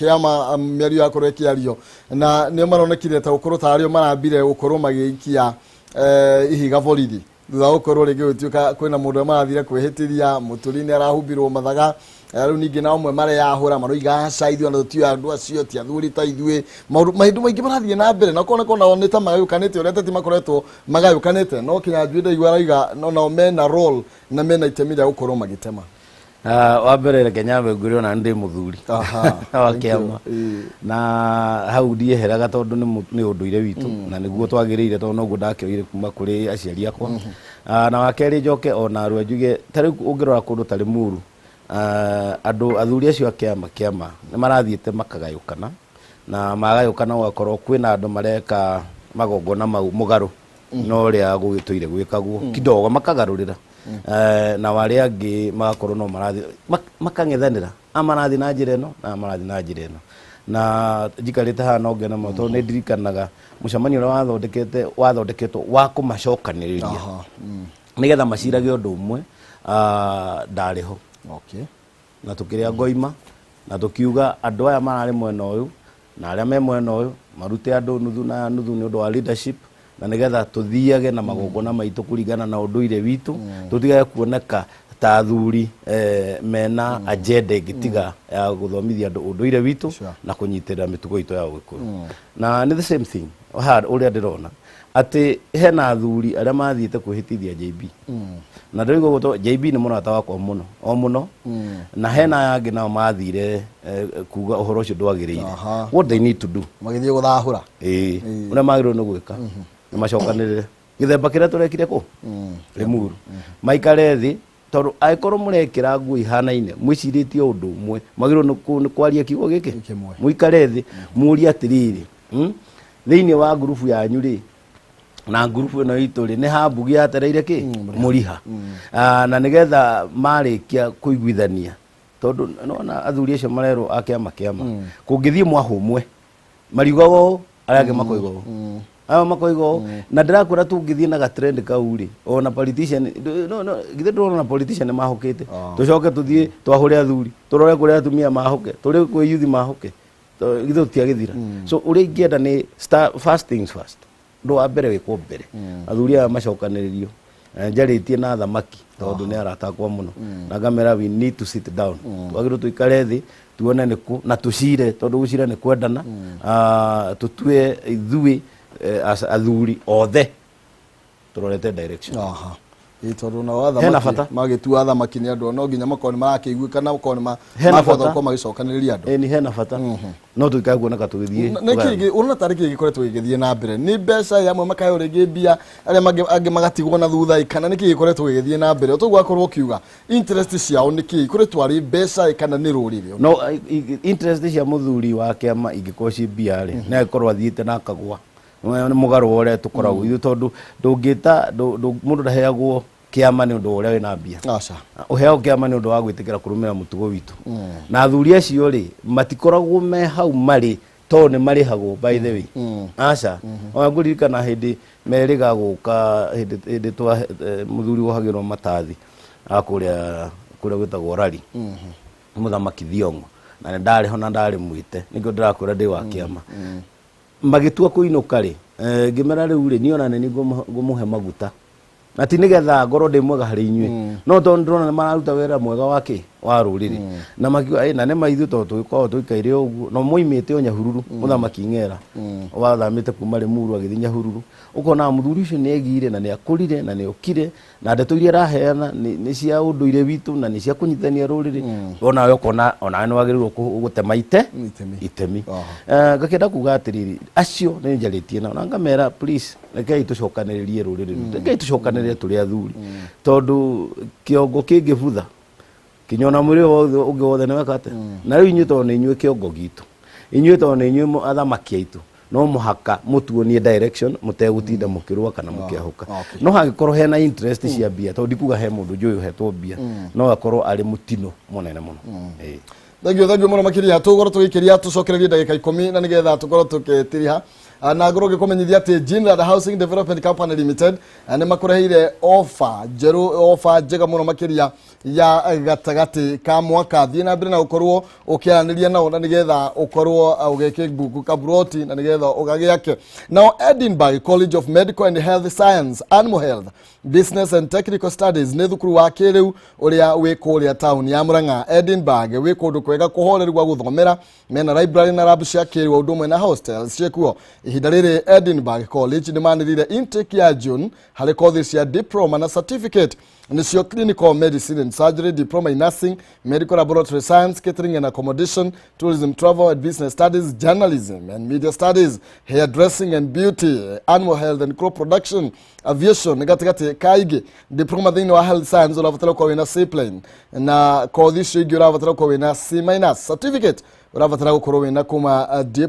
mĩario yakorwo ĩkĩario, na nĩ maronekire ta gũkorwo ta arĩa marambire gũkorwo magĩikia ihiga borithi thutha ukorwo ringi gutioka kwina mundu marathire kwihitiria muturini arahumbirwo mathaga riu ningi na umwe mare yahura maroiga caithio na tutio andu acio ti athuri ta ithue mahindu maingi marathie na mbere na kona oneta magayukanite urete ti makoretwo magayukanite no kinya njuide igwa raiga no mena role na mena itemi ria gukorwo magitema wa mbere Kenya nguri ona ndi muthuri wa Kiama na hau ndieheraga tondu ni unduire witu na niguo twagiriire tondu noguo ndakirire kuma kuri aciari akwa na wakeri njoke ona rwenjuge tari ungirora kundu tari muru andu athuri acio a Kiama ni marathiete makagayukana na magayukana ugakorwo kwina andu mareka magongona mau mugaru no ria gugituire gwikagwo kidogo makagarurira na wale angi magakorwo no marathi makang'ethanira amarathi na njira ino na amarathi na njira ino na njikarite hana ngena moto ni ndirikanaga mucemanio ura wathondeketwo wa kumacokaniriria nigetha macirage undu umwe ndariho na tukiria ngoima na tukiuga andu aya marari mwena uyu na aria me mwena uyu marute andu nuthu na nuthu ni undu wa leadership na nigetha tuthiage na magongona maitu kuringana na unduire witu tutigage kuoneka ta athuri mena agenda ingitiga ya guthomithia andu unduire witu na kunyitirira mitugo itu ya Ugikuyu na ni the same thing uria ndirona ati hena athuri aria mathiite kwihitithia JB na ndigo guto JB ni murata wakwa muno o muno na hena angi nao mathire kuga uhoro ucio ndwagiriire what they need to do magithie guthahura uria magirwo ni gwika ni macokanirire githemba kiria turekire ku rimuru maikare thi tondu aikorwo murekira ngui hanaine mwiciritie undu umwe magirwo ni kwaria kiugo giki muikare thi muria atiriri thiini wa grupu yanyu ri na grupu ino itu ri ni hambugi atereire ki muriha na nigetha marikia kuiguithania tondu nona athuri acio marero a Kiama kungithie mwahumwe mariugago arage makoigo makoigo na ndirakwira tungithie na gatrend kauri ona politician no githe ndona politician mahokete tucoke tuthie twahure athuri turore kuria atumia mahoke turi kwi youth mahoke githe tiagithira so uri ingienda ni first things first ndo wa mbere wikwo mbere athuri aya macokaniririo njaritie na thamaki tondu ni aratakwa muno na ngamera we need to sit down twagirwo tuikare thi tuone niku na tucire tondu gucira ni kwendana tutue ithui athuri othe turorete direction tondu na watha magitua thamaki ni andu no nginya makoni marakiigwika na makoni mabotho ko magicokaniriria andu ni hena bata no tuikaguo na katugithie niki urona tariki gikoretwo gigithie na mbere ni mbeca yamwe makayo ringi mbia aria angi magatigwo na thutha kana niki gikoretwo gigithie na mbere utogwa korwo kiuga interest ciao niki gikoretwo ari mbeca kana ni ruriri no interest cia muthuri wa Kiama ingiko ci mbia ri na ikorwo athiite na akagwa mugaru wore tukoragwo ithu tondu ndungita mundu ndaheagwo Kiama ni undu uria wina mbia uheo Kiama ni undu wa gwitikira kurumira mutugo witu na athuri acio ri matikoragwo me hau mari to ni marihagwo by the way ona nguririkana hindi meriga guka hindi twa muthuri wohagirwo matathi akuria gwitagwo rari muthamaki Thiongo na ndari hona ndari mwite ningo ndirakwira ndi wa Kiama magitua kuinuka ri ngimera riu ri niona ni ngumuhe maguta na ti nigetha ngoro ndi mwega hari inyue no tondu ndrona mararuta wera mwega wake wa ruriri na makiuga na ne maithu to twikao twikaire uguo no muimite o Nyahururu muthamaki Ng'era wathamite kuma Rimuru agithii Nyahururu ukona muthuri ucio ni egire na ni akurire na ni okire na ndeto iria raheana ni cia unduire witu na ni cia kunyithania ruriri ona yo kona ona ni wagirirwo gutemaite itemi ngakenda kuga atiriri acio ni njaritie na ngamera please rekei tucokaniririe ruriri rekei tucokaniririe turi athuri tondu kiongo kingibutha kinyona muri ungi wothe ni wekate na riu inyuĩ to ni inyuĩ kiongo gitu inyuĩ to ni inyuĩ athamaki aitu no muhaka mutuonie direction mutegutinda mukirwa kana mukiahuka no hangikorwo hena interest cia mbia tondu ndikuga he mundu njuyu hetwo mbia no akorwo ari mutino munene muno thagio muno makiria tugoro tugikiria tucokererie ndagika 10 na nigetha tukorwo tuketiriha na ngoro gikumenyithia ati Jinrad Housing Development Company Limited ne makureheire offer njega muno makiria ya gatagati ka mwaka thie na mbere na ukorwo ukiaraniria nao na nigetha ukorwo ugeke buku kabroti na nigetha ugagiake. Now Edinburgh College of Medical and Health Science, Animal Health, Business and Technical Studies ne thukuru wa kiriu uria wikuria town ya Murang'a. Edinburgh wikundu kwega kuhoreru gwa guthomera mena library na lab cia kiriu udumwe na hostels ciekuo. Ihinda riri Edinburgh College ni manirire intake ya June hari courses ya diploma na certificate nisio clinical medicine and surgery, diploma in nursing, medical laboratory science, catering and accommodation, tourism, travel and business studies, journalism and media studies, hairdressing and beauty, animal health and crop production, aviation, gatigati kaigi, diploma thini wa health science uravatala kwa wina C-plane, na courses shigi uravatala kwa wina C-, certificate uravatala kwa wina kuma D+.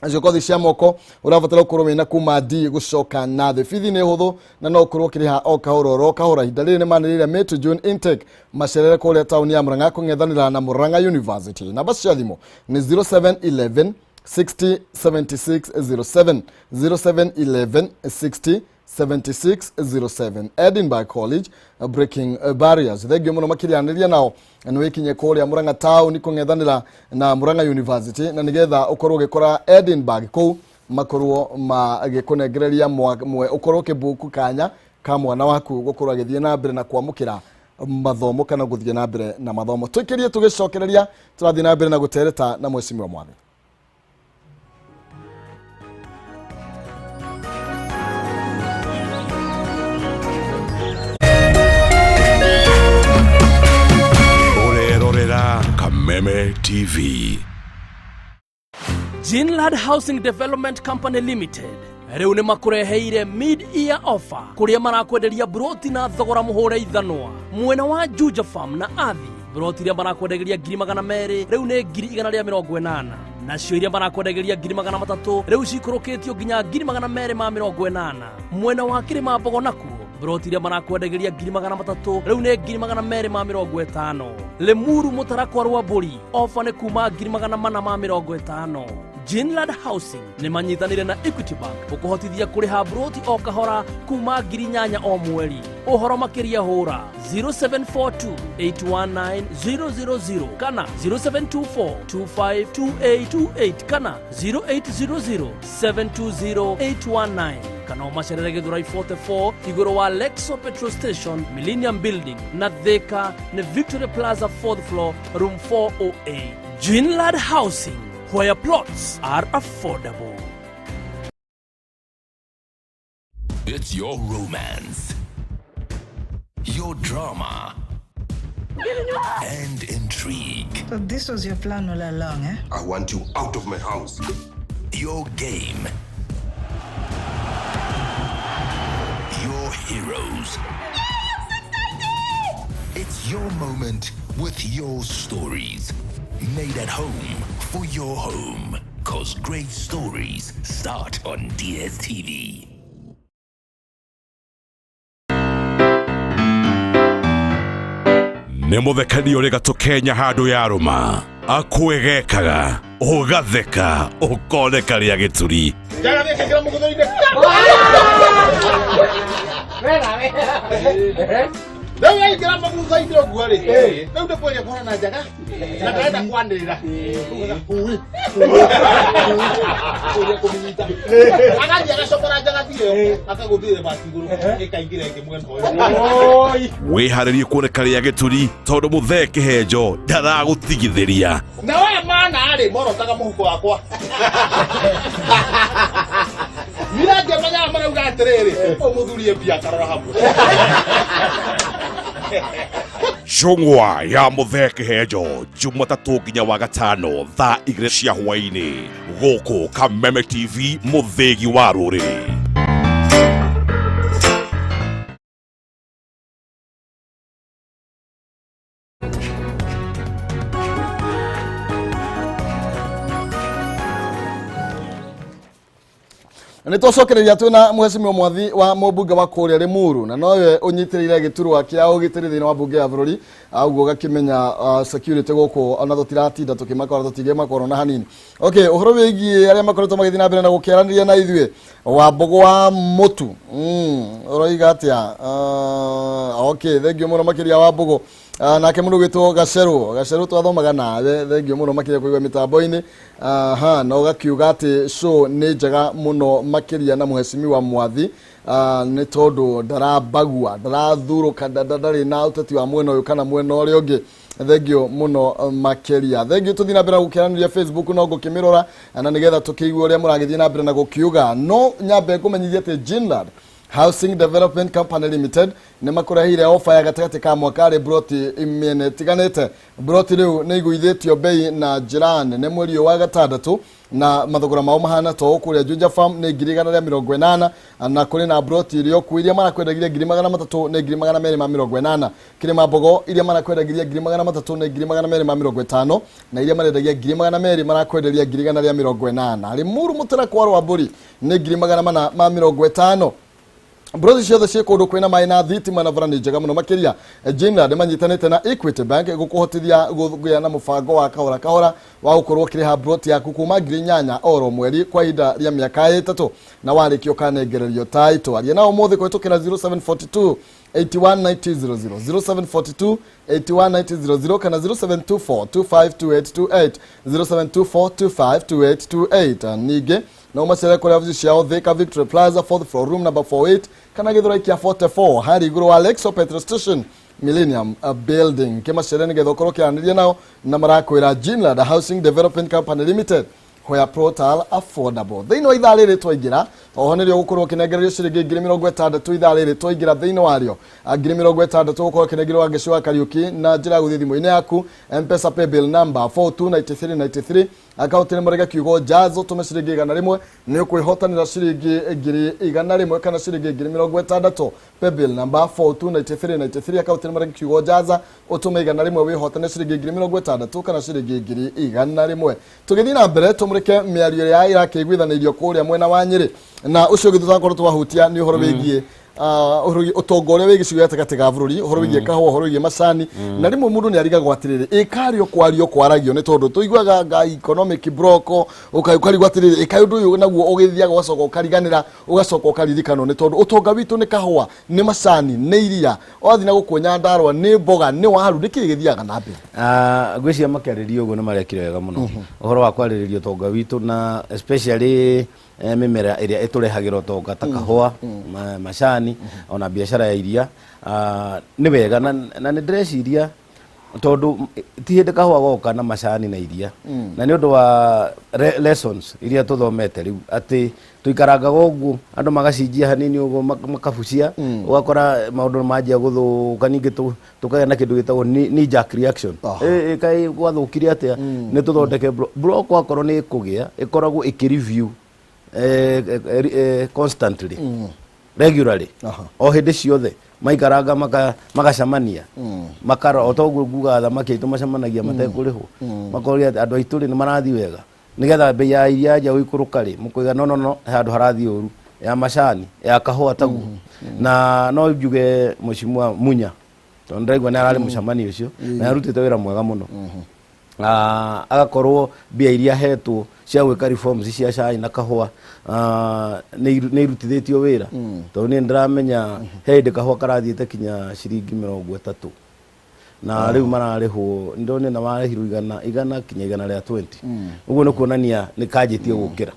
Ajokothi cia moko uravatala ukorwo wina kuma D gucoka na the fithi ne huthu na no ukorwo kiriha o kahora hinda riri ne manirire May to June intake macerere kuria town ya Murang'a kungethanira na Murang'a University. Namba cia thimu ni 0711 60 7607 0711 60 7607. Edinburgh College, breaking barriers. Thegio muno makirianiria nao no ikinye kuria Murang'a town kungethanira na Murang'a University na nigetha ukorwo gikora Edinburgh ko makorwo magikunengereria mwe ukorwo kibuku kanya ka mwana waku gukorwo agithie na mbere na kwamukira mathomo kana guthie na mbere na mathomo. Tukirie tugicokereria turathie na mbere na gutereta na mwecimwa mwathi. Kameme TV. Jinrad Housing Development Company Limited riu ni makureheire mid-year offer kuria marakwenderia broti na thogora muhure ithanwa mwena wa Juja Farm na Athi. Broti iria marakwenderia 200,000 riu ni 180 nacio iria marakwenderia 300,000 riu cikurukitio nginya 280 mwena wa Kirima Mbogo nakuo broti iria marakwenderia 300,000 riu ni 250 Lemuru Mutarakwa rwa Mburi offer ni kuma 450. Jinrad Housing ni manyithanire na Equity Bank ukuhotithia kuriha broti o kahora kuma 8,000 o mweri. Uhoro makiria hura 0742819000 kana 0724252828 kana 0800720819 kana umacerere Githurai 44 iguru wa Lexo Petrol Station, Millennium Building na Thika na Victoria Plaza 4th floor room 408. Jinrad Housing, where plots are affordable. It's your romance, your drama, and intrigue. So this was your plan all along, eh? I want you out of my house. Your game, your heroes. It's your moment with your stories. Made at home for your home. 'Cause great stories start on DSTV. Nemuthekani uri gatu Kenya handu ya ruma akwegekaga ugatheka ukoneka ria gituri Ndio yaikira mabuza idio gwari. Ndio ndio kwa kwa na jaga. Na kaenda kwandirira. Uwi. Uria kuminyita. Akaji agacokora jaga thire. Akaguthire batiguru. Ikaingira ngimwena hoyo. wiharirie kuoneka ria gituri tondu mutheke henjo ndaragutigithiria. Na wewe mana ari morotaga muhuko wakwa. Mira jamanya marauga atiriri. Umuthurie bia karora hamwe. Chungwa ya mutheke henjo Jumatatu nginya wa gatano thaa 2 cia hwaini guku Kameme TV muthegi wa Ruriri. Nĩ tũcokereria twĩna mheshimiwa mwathi wa mũmbunge wa kũrĩa Limuru na nowe ũnyitĩrĩire gĩturwa kĩa ũgitĩri thĩinĩ wa mbunge ya bũrũri ũguo gakĩmenya security gũkũ ona tũtiratinda tũkĩmakora tũtingĩmakora na hanini. Okay, ũhoro wĩgiĩ arĩa makoretwo magĩthiĩ na mbere na gũkĩaranĩria na ithuĩ wa mbogo wa mũtu ũroiga atĩa? Okay, thengio mũno makĩria wa mbogo nake mũndũ gwĩtwo Gacerũ twathomaga nawe, thengio mũno makĩria kũigua mĩtambo-inĩ na ũgakiuga atĩ show nĩ njega mũno makĩria na mheshimiwa mwathi nĩ tondũ ndarabagua ndarathurũka ndarĩ na ũteti wa mwena ũyũ kana mwena ũrĩa ũngĩ. Thengio mũno makĩria. Thengio tũthiĩ na mbere na gũkĩaranĩria Facebook no ngũkĩmĩrora na nĩgetha tũkĩigua ũrĩa mũragĩthiĩ na mbere na gũkiuga. No nyambe ngũmenyithia atĩ Jinlad Housing Development Company Limited nĩ makũrehire ofa ya gatagatĩ ka mwaka rĩ broti imene tiganĩte. Broti rĩu nĩ igũithĩtio bei na njĩra nene mweri wa gatandatũ na mathogora mao mahana to kũrĩa Juja Farm nĩ 180 na kũrĩ na broti iria ku iria marakwendagiria 300 na 280. Kirima mbogo iria marakwendagiria 300 na 250 na iria marendagia 200 marakwenderia 180. Limuru mutera kwa wa mburi nĩ 450. Brother ciothe cia kũndũ kwĩna maĩ na thitima na bara nĩ njega mũno makĩria. Jinlad manyitanĩte na Equity Bank gũkũhotithia gũgĩa na mũbango wa kahora wa gũkorwo kĩrĩha broti yaku kuma 8,000 oro mweri kwa ihinda rĩa mĩaka 3 na warĩkia ũkanengererio title. Aria nao mũthĩ kũhĩtũkĩra 0742 819000 0742 819000 kana 0724 252828 0724252828. Ningĩ no macere kũrĩa ofici ciao Thika Victory Plaza 4th floor room number 48 kana gĩthũra kia 44 harĩ igũrũ wa Lexo petrol station Millennium building. Kĩmacere nĩgetha ũkorwo kĩaranĩria nao na marakwĩra Jinlad Housing Development Company Limited where portal affordable. Thĩinĩ wa ithaa rĩrĩ twaingĩra oho nĩrĩo gũkorwo kĩnengererio ciringi 60,000 ithaa rĩrĩ twaingĩra thĩinĩ warĩo 60,000 gũkorwo kĩnengererio Gĩcũa Kariuki na njĩra gũthiĩ thimũ-inĩ yaku M-Pesa paybill number 429393 akaunti nĩ mũrega kiugo jazo tũme ciringi 100 nĩ ũkwĩhotanĩra ciringi 100 kana ciringi 60,000 paybill number 429393 akaunti nĩ mũrega kiugo jaza ũtũme 100 wĩhotanĩre ciringi 60,000 kana ciringi 100. Tũgĩthiĩ na mbere tũmũrĩke mĩario ĩrĩa irakĩiguithanĩirio kũrĩa mwena wa Nyĩrĩ na ũcio ũngĩ tũtakorwo twahutia nĩ ũhoro wĩgiĩ ũtongo ũrĩa wĩ gĩcigo gatagatĩ ga bũrũri, ũhoro wĩgiĩ kahũa, ũhoro wĩgiĩ macani na rĩmwe mũndũ nĩ arigagwo atĩrĩrĩ ĩkario kwario kwaragio nĩ tondũ tũiguaga economic block ũkarigwo atĩrĩrĩ ĩkaĩ ũndũ ũyũ naguo ũgĩthiaga ũgacoka ũkariganĩra ũgacoka ũkaririkanwo nĩ tondũ ũtonga witũ nĩ kahũa nĩ macani nĩ iria wathiĩ na gũkũ Nyandarua nĩ mboga nĩ waru nĩkĩ gĩthiaga na mbere. Ngwĩciria makĩarĩria ũguo nĩ marekire wega mũno ũhoro wa kwarĩrĩria ũtonga witũ na especially mĩmera ĩrĩa ĩtũrehagĩra ũtonga ta kahũa macani ona biashara ya iria nĩ wega na nĩ ndĩreciria tondũ ti hĩndĩ kahũa goka na macani na iria na nĩ ũndũ wa lessons iria tũthomete rĩu atĩ tũikarangaga ũguo andũ magacinjia hanini ũguo makabucia ũgakora maũndũ manjia gũthũka ningĩ tũkagĩa na kĩndũ gĩtagwo knee jerk reaction kaĩ gwathũkire atĩa nĩ tũthondeke block wakorwo nĩ kũgĩa ĩkoragwo ĩkĩreview constantly regularly o hĩndĩ ciothe maikaranga magacamania makara otoguo nguga thamaki aitũ macamanagia matekũrĩhwo makoria andũ aitũ nĩ marathiĩ wega nĩgetha bei ya iria nja ũikũrũka rĩ mũkũiga no handũ harathiĩ ũru ya macani ya kahũa taguo na no njuge mheshimiwa Munya tondũ ndĩraigua nĩ ararĩ mũcemanio ũcio na arutĩte wĩra mwega mũno agakorwo mbia iria hetwo cia gwĩka reforms cia cai na kahũa nĩ irutithĩtio wĩra tondũ niĩ ndĩramenya he hĩndĩ kahũa karathiĩte kinya ciringi 30 na rĩu mararĩhwo ndone na marĩhirwo igana kinya 120 ũguo nĩ kuonania nĩ kanjĩtie gũkĩra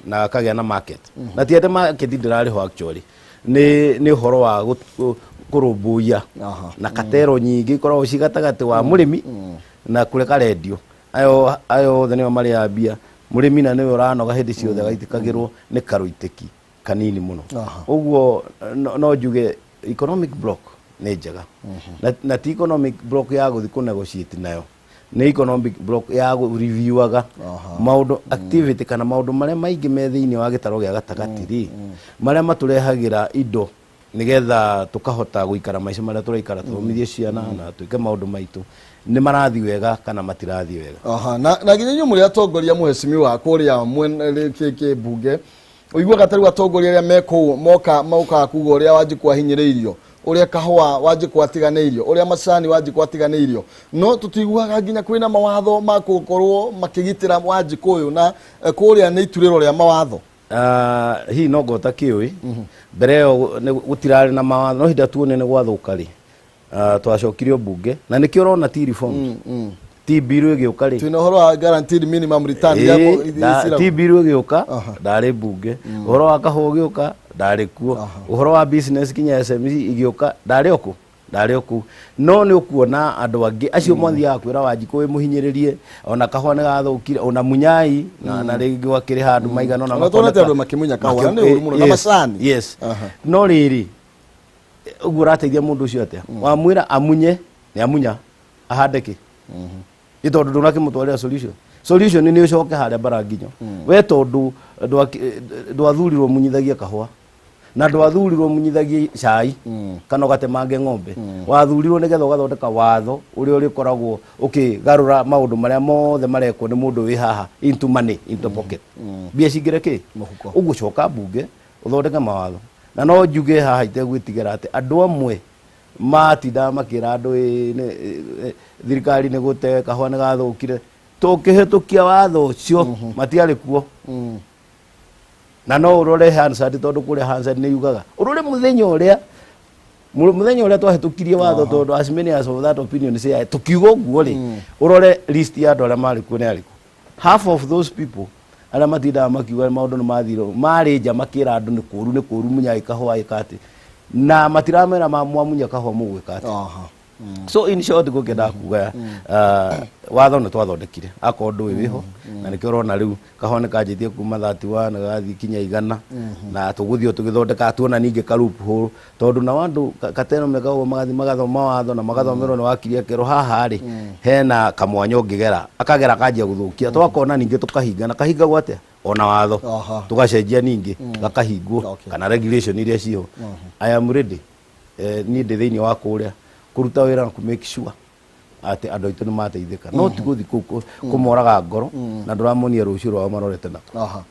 na kagĩa na market na ti atĩ market ndĩrarĩhwo actually nĩ ũhoro wa kũrũmbũiya na katero nyingĩ ikoragwo ci gatagatĩ wa mũrĩmi na kũreka redio ayo othe nĩo marĩ ambia mũrĩmi na nĩwe ũranoga hĩndĩ ciothe gaitĩkagĩrwo nĩ karũitĩki kanini mũno ũguo no njuge economic block nĩ njega na ti economic block ya gũthiĩ kũnegotiate nayo nĩ economic block ya reviewwaga maũndũ activity kana maũndũ marĩa maingĩ me thĩinĩ wa gĩtaro gĩa gatagatĩ rĩ marĩa matũrehagĩra indo nĩgetha tũkahota gũikara maica marĩa tũraikara tũthomithie ciana na twĩke maũndũ maitũ nĩ marathi wega kana matirathi wega na nginya nyumu ria tongoria mheshimiwa kũrĩa mwene kĩmbunge uiguaga taru atongoria aria meko moka kuga uria waji kwahinyiririo uria kahua waji kwatiganeirio uria macani waji kwatiganeirio no tutiguaga nginya kwina mawatho makukorwo makigitira waji kuyu na kuria ni ituriro ria mawatho. Hi no gota kiwi mbere gutirari na mawatho no hinda tuone ni gwathuka ri twacokirio bunge na nikio rona ti reform ti biru igiuka ri twina horo wa guaranteed minimum return ya ti biru igiuka ndari bunge horo wa kaho giuka ndari kuo horo wa business kinya SME igiuka ndari oku no ni ukuona andu angi acio mothi ya kwira Wanjiku muhinyiririe ona kahwa ni gathukire ona munyai na ringi wakiri handu maigano na makona andu makimunya kahwa ni uru muno na macani yes no riri uguo rateithia mundu ucio atia wamwira amunye ni amunya ahandeki itondu ndunakimutwarira solution ni ucoke haria baranginyo we tondu ndwathurirwo munyithagia kahwa na ndwathurirwo munyithagia cai kana ugatemange ng'ombe wathurirwo nigetha ugathondeka watho uria urikoragwo ukigarura maundu maria mothe marekwo ni mundu wi haha into money into pocket bia cingire ki ugucoka bunge uthondeke mawatho na no njuge haha itegwitigira ati andu amwe matinda makira andu thirikari ni gute kahwa ni gathukire tukihitukia watho ucio matiari kuo na no urore Hansard tondu kuri Hansard ni yugaga urore muthenya uria twahitukirie watho tondu as many as of that opinion say tukiuga guo ri urore list ya andu aria mari kuo ni ariku half of those people aria matinda makiuga maundu ni mathiro mari nja makira andu ni kuru munyai kahwa ikati na matiramera mamunya kahwa mugwikati so in short gukenda kuga watho ni twathondekire akondu wiho na nikio rona riu kahwa ni kanjitie kuma 31 na gathi kinya 100 na tuguthio tugithondeka tuona ninge karupu huru tondu na wandu kateno megawo magathi magathoma watho na magathomerwo ni wakiria kero haha ri hena kamwanyo ngigera akagera kanjia guthukia twakona ninge tukahinga na kahinga gwate ona watho tugacenjia ninge gakahingwo kana regulation iria cio I am ready ni ndi thiini wa kuria kuruta wira na ku make sure ati andu aitu ni mateithika no ti guthi kumoraga ngoro na nduramonia rucio rwao marorete nako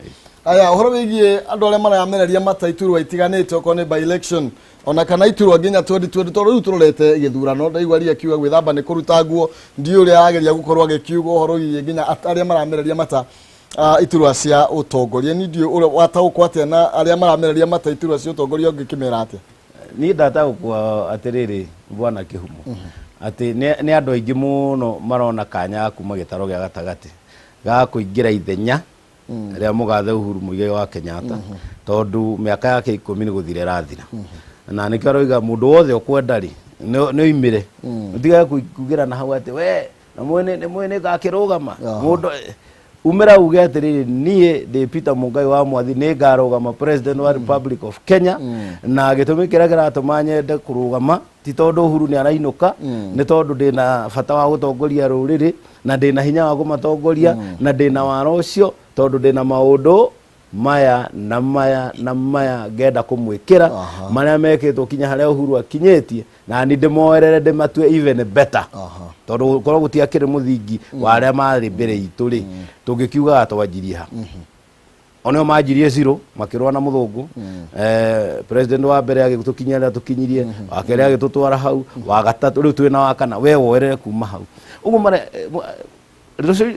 aya horo wigie andu aria maramereria mataiturwa itiganite oko ni by election ona kana iturwa nginya 2020 tondu riu turorete githurano ndaigwaria kiuga gwithamba ni kuruta nguo ndi uria ageria gukorwo agikiuga horo wigie nginya aria maramereria mata iturwa cia utongoria ni ndio wataukwa atia na aria maramereria mata iturwa cia utongoria ngikimera atia ni ndataukwa atiriri bwana Kihumo ati ni andu aingi muno marona kanya kuma gitaro gia gatagati ga kuingira ithenya ria mugathe Uhuru Muigai wa Kenyatta tondu miaka yake 10 ni guthire rathira na nikio roiga mundu wothe ukwenda ri ni imire utiga kugira na hau ati we na mwene gakirugama mundu umera uge atiriri nie de Peter Muigai wa Mwathi ni ngarugama president wa Republic of Kenya na gitumi kira kiratuma de kurugama ti tondu Uhuru ni arainuka ni tondu ndina bata wa gutongoria ruriri na ndina hinya wa gumatongoria na ndina waro ucio tondu ndina maundu maya ngenda kumwikira maria mekitwo kinya haria Uhuru akinyetie na ni ndimoerere ndimatue even better tondu korwo gutiakire muthingi wa aria mari mbere itu ri tungikiuga twanjirie ha onio manjirie zero makirwa na muthungu president wa mbere agitukinyira tukinyirie wakere agitutwara hau wa gatatu riu twina wa kana we woerere kuma hau uguo mara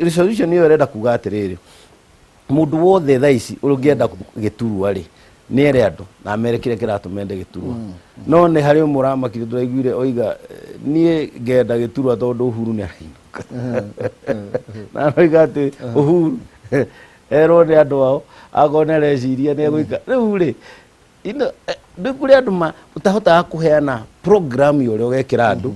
resolution iyo renda kuga atiriri mundu wothe thaici urungienda giturwa ri ni ere andu na merekire kiratumende giturwa no ni hari muramakire turaiguire oiga nie ngenda giturwa tondu Uhuru ni arainuka na oiga ati Uhuru ero ni andu ao agone reciria ni guika riu ri ino ndikuri andu utahota kuheana program yore ugekira andu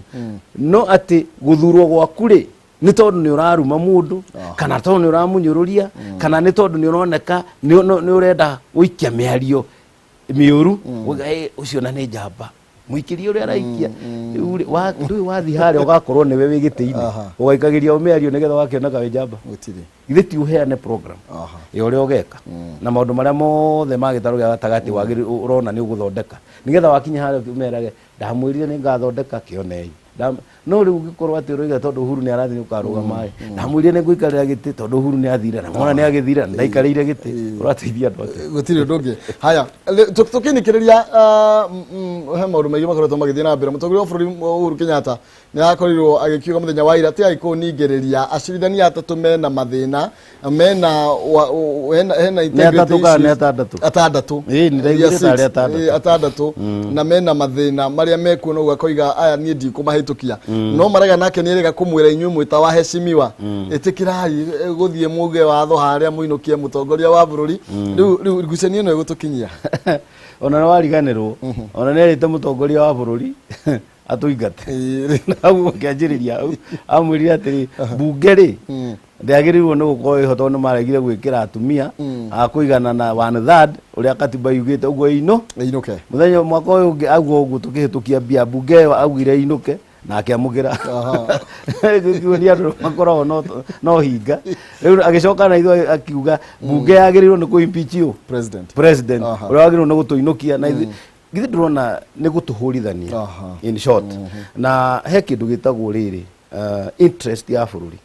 no ati guthurwo gwaku ri ni tondu ni uraruma mundu kana tondu ni uramunyururia kana ni tondu ni uroneka ni urenda guikia miario miuru ucio na ni njamba muikirio uri araikia ndu wathi haria ugakorwo niwe wigitiini ugaikagiria umiario nigetha wakioneka wi njamba gutiri ithiti uheane program uri ugeka na maundu maria mothe magitaru gia gatagati wagiri urona ni uguthondeka nigetha wakinya haria umerage ndamwirire ni ngathondeka kionei no riu gikorwo ati roiga tondu Uhuru ni arathi ukaruga mai ndamwire ni guikarira giti tondu Uhuru ni athira na mwana ni agithira ndaikarire giti urateithia andu ati gutire ndungi haya tukinikireria he maundu maingi makoretwo magithie na mbere mutongoria wa bururi Uhuru Kenyatta ni akorirwo agikiuga muthenya wa ira ti aikuningiriria acirithania atatu mena mathina mena hena integrity atandatu ni ndaigurite ari atandatu na mena mathina maria mekuona ugakoiga aya nie ndikumahitukia no marega nake ni rega kumwira inyu mwita wa heshimiwa itikirai guthie muge watho haria muinukie mutongoria wa bururi riu ngucanio no igutukinyia ona wariganirwo ona ni erite mutongoria wa bururi atuingate nau ngianjiriria amwirire atiri bunge ri ndiagirirwo ni gukorwo ihoto ni maregire gwikira atumia akuigana na 1/3 uria katiba yugite uguo inuke muthenya mwaka uyu aguo uguo tukihitukia bia bunge augire inuke na akiamugira kiuria andu makoragwo no hinga riu agicoka na ithuĩ akiuga bunge yagirirwo ni kuimpeach president uria wagirirwo ni gutuinukia na githi ndurona ni gutuhurithania in short na he kindu gitagwo riri interest ya bururi